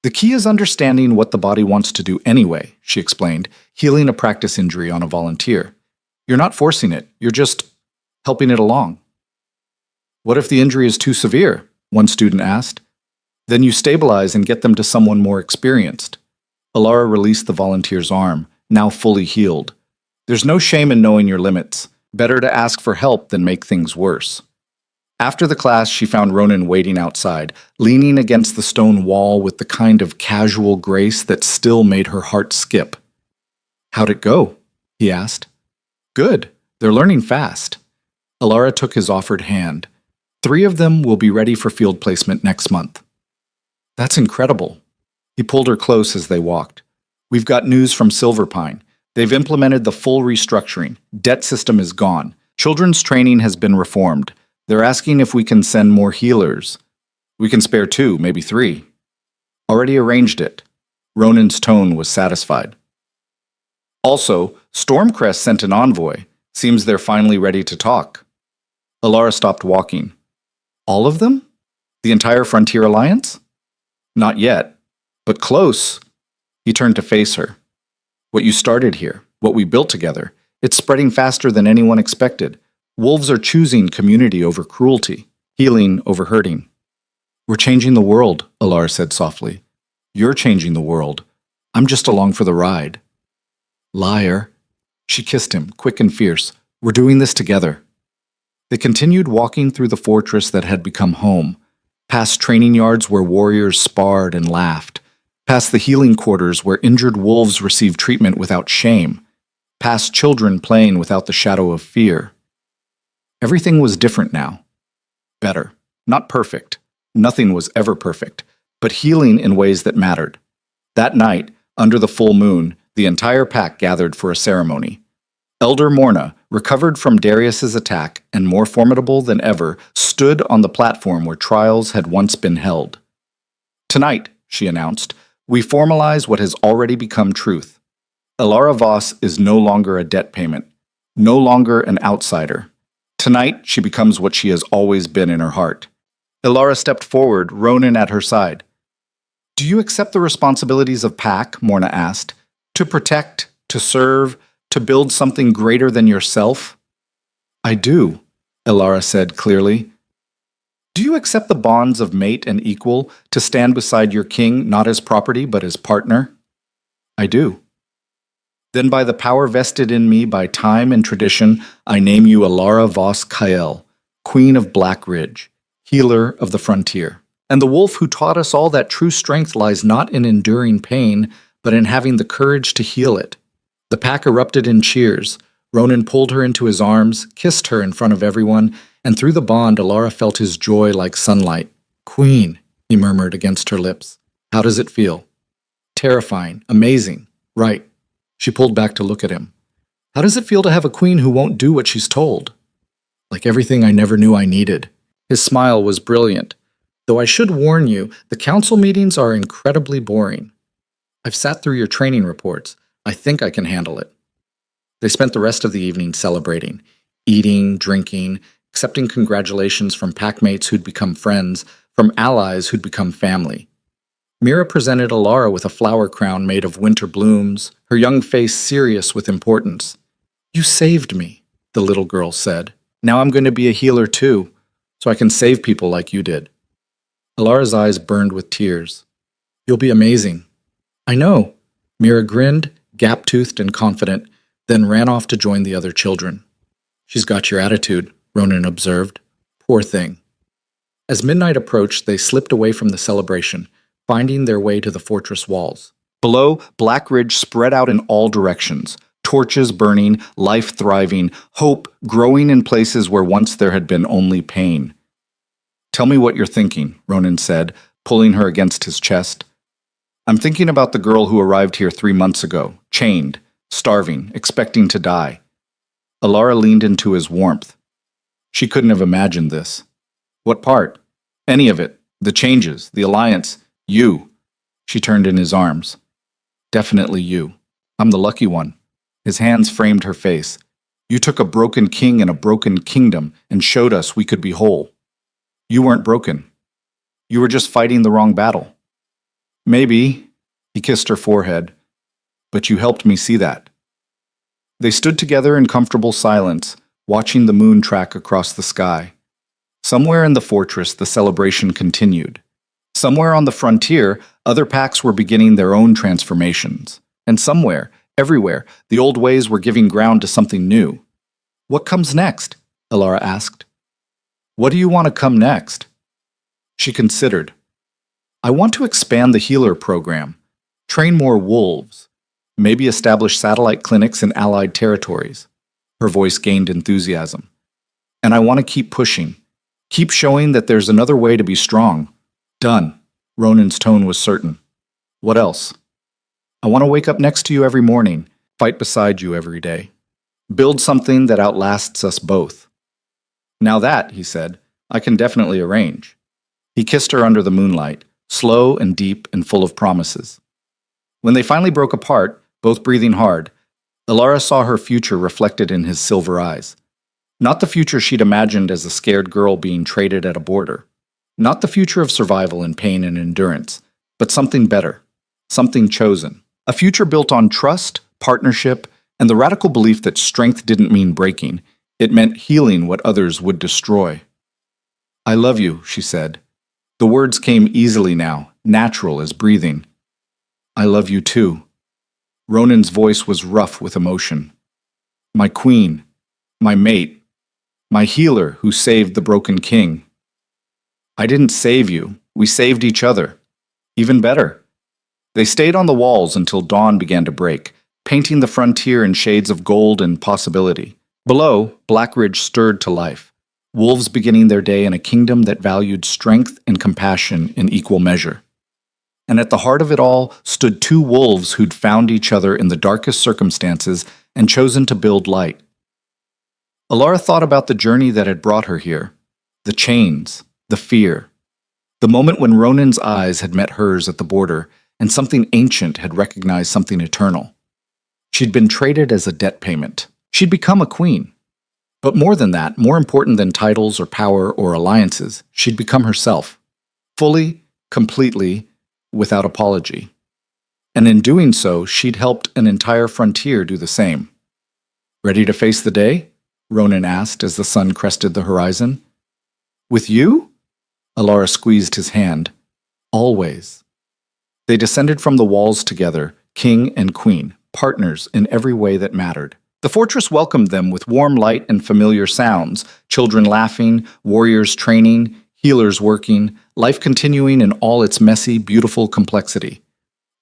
The key is understanding what the body wants to do anyway, she explained, healing a practice injury on a volunteer. You're not forcing it, you're just helping it along. What if the injury is too severe? One student asked. Then you stabilize and get them to someone more experienced. Alara released the volunteer's arm, now fully healed. There's no shame in knowing your limits. Better to ask for help than make things worse. After the class, she found Ronan waiting outside, leaning against the stone wall with the kind of casual grace that still made her heart skip. How'd it go? He asked. Good. They're learning fast. Alara took his offered hand. 3 of them will be ready for field placement next month. That's incredible. He pulled her close as they walked. We've got news from Silverpine. They've implemented the full restructuring. Debt system is gone. Children's training has been reformed. They're asking if we can send more healers. We can spare 2, maybe 3. Already arranged it. Ronan's tone was satisfied. Also, Stormcrest sent an envoy. Seems they're finally ready to talk. Alara stopped walking. All of them? The entire Frontier Alliance? Not yet, but close. He turned to face her. What you started here, what we built together, it's spreading faster than anyone expected. Wolves are choosing community over cruelty, healing over hurting. We're changing the world, Alara said softly. You're changing the world. I'm just along for the ride. Liar. She kissed him, quick and fierce. We're doing this together. They continued walking through the fortress that had become home, past training yards where warriors sparred and laughed, past the healing quarters where injured wolves received treatment without shame, past children playing without the shadow of fear. Everything was different now. Better. Not perfect. Nothing was ever perfect, but healing in ways that mattered. That night, under the full moon, the entire pack gathered for a ceremony. Elder Morna, recovered from Darius's attack and more formidable than ever, stood on the platform where trials had once been held. Tonight, she announced, we formalize what has already become truth. Alara Voss is no longer a debt payment, no longer an outsider. Tonight, she becomes what she has always been in her heart. Alara stepped forward, Ronan at her side. Do you accept the responsibilities of Pack? Morna asked. To protect, to serve, to build something greater than yourself? I do, Alara said clearly. Do you accept the bonds of mate and equal, to stand beside your king not as property but as partner? I do. Then by the power vested in me by time and tradition, I name you Alara Voss Kael, Queen of Blackridge, healer of the frontier. And the wolf who taught us all that true strength lies not in enduring pain, but in having the courage to heal it. The pack erupted in cheers. Ronan pulled her into his arms, kissed her in front of everyone, and through the bond Alara felt his joy like sunlight. Queen, he murmured against her lips. How does it feel? Terrifying, amazing, right. She pulled back to look at him. How does it feel to have a queen who won't do what she's told? Like everything I never knew I needed. His smile was brilliant. Though I should warn you, the council meetings are incredibly boring. I've sat through your training reports. I think I can handle it. They spent the rest of the evening celebrating, eating, drinking, accepting congratulations from packmates who'd become friends, from allies who'd become family. Mira presented Alara with a flower crown made of winter blooms, her young face serious with importance. "You saved me," the little girl said. "Now I'm going to be a healer too, so I can save people like you did." Alara's eyes burned with tears. "You'll be amazing." "I know." Mira grinned, gap-toothed and confident, then ran off to join the other children. "She's got your attitude," Ronan observed. "Poor thing." As midnight approached, they slipped away from the celebration, finding their way to the fortress walls. Below, Black Ridge spread out in all directions, torches burning, life thriving, hope growing in places where once there had been only pain. "Tell me what you're thinking," Ronan said, pulling her against his chest. "I'm thinking about the girl who arrived here 3 months ago, chained, starving, expecting to die." Alara leaned into his warmth. She couldn't have imagined this. "What part?" "Any of it. The changes, the alliance. You." She turned in his arms. "Definitely you. I'm the lucky one." His hands framed her face. "You took a broken king and a broken kingdom and showed us we could be whole. You weren't broken. You were just fighting the wrong battle." "Maybe," he kissed her forehead, "but you helped me see that." They stood together in comfortable silence, watching the moon track across the sky. Somewhere in the fortress, the celebration continued. Somewhere on the frontier, other packs were beginning their own transformations. And somewhere, everywhere, the old ways were giving ground to something new. "What comes next?" Alara asked. "What do you want to come next?" She considered. "I want to expand the healer program, train more wolves, maybe establish satellite clinics in allied territories." Her voice gained enthusiasm. "And I want to keep pushing, keep showing that there's another way to be strong." "Done." Ronan's tone was certain. "What else?" "I want to wake up next to you every morning, fight beside you every day. Build something that outlasts us both." "Now that," he said, "I can definitely arrange." He kissed her under the moonlight, slow and deep and full of promises. When they finally broke apart, both breathing hard, Alara saw her future reflected in his silver eyes. Not the future she'd imagined as a scared girl being traded at a border. Not the future of survival in pain and endurance, but something better, something chosen. A future built on trust, partnership, and the radical belief that strength didn't mean breaking. It meant healing what others would destroy. "I love you," she said. The words came easily now, natural as breathing. "I love you too." Ronan's voice was rough with emotion. "My queen, my mate, my healer who saved the broken king." "I didn't save you. We saved each other. Even better." They stayed on the walls until dawn began to break, painting the frontier in shades of gold and possibility. Below, Black Ridge stirred to life, wolves beginning their day in a kingdom that valued strength and compassion in equal measure. And at the heart of it all stood 2 wolves who'd found each other in the darkest circumstances and chosen to build light. Alara thought about the journey that had brought her here, the chains, the fear, the moment when Ronan's eyes had met hers at the border and something ancient had recognized something eternal. She'd been traded as a debt payment. She'd become a queen. But more than that, more important than titles or power or alliances, she'd become herself, fully, completely, without apology. And in doing so, she'd helped an entire frontier do the same. "Ready to face the day?" Ronan asked as the sun crested the horizon. "With you?" Alara squeezed his hand. "Always." They descended from the walls together, king and queen, partners in every way that mattered. The fortress welcomed them with warm light and familiar sounds, children laughing, warriors training, healers working, life continuing in all its messy, beautiful complexity.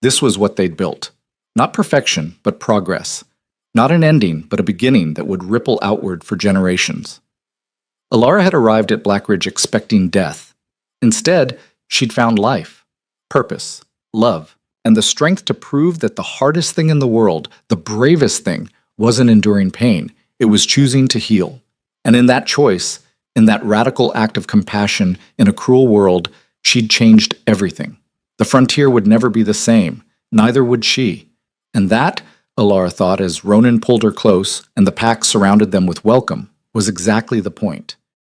This was what they'd built. Not perfection, but progress. Not an ending, but a beginning that would ripple outward for generations. Alara had arrived at Black Ridge expecting death. Instead, she'd found life, purpose, love, and the strength to prove that the hardest thing in the world, the bravest thing, wasn't enduring pain. It was choosing to heal. And in that choice, in that radical act of compassion in a cruel world, She'd changed everything. The frontier would never be the same, neither would she. And that, Alara thought as Ronan pulled her close and the pack surrounded them with welcome, was exactly the point.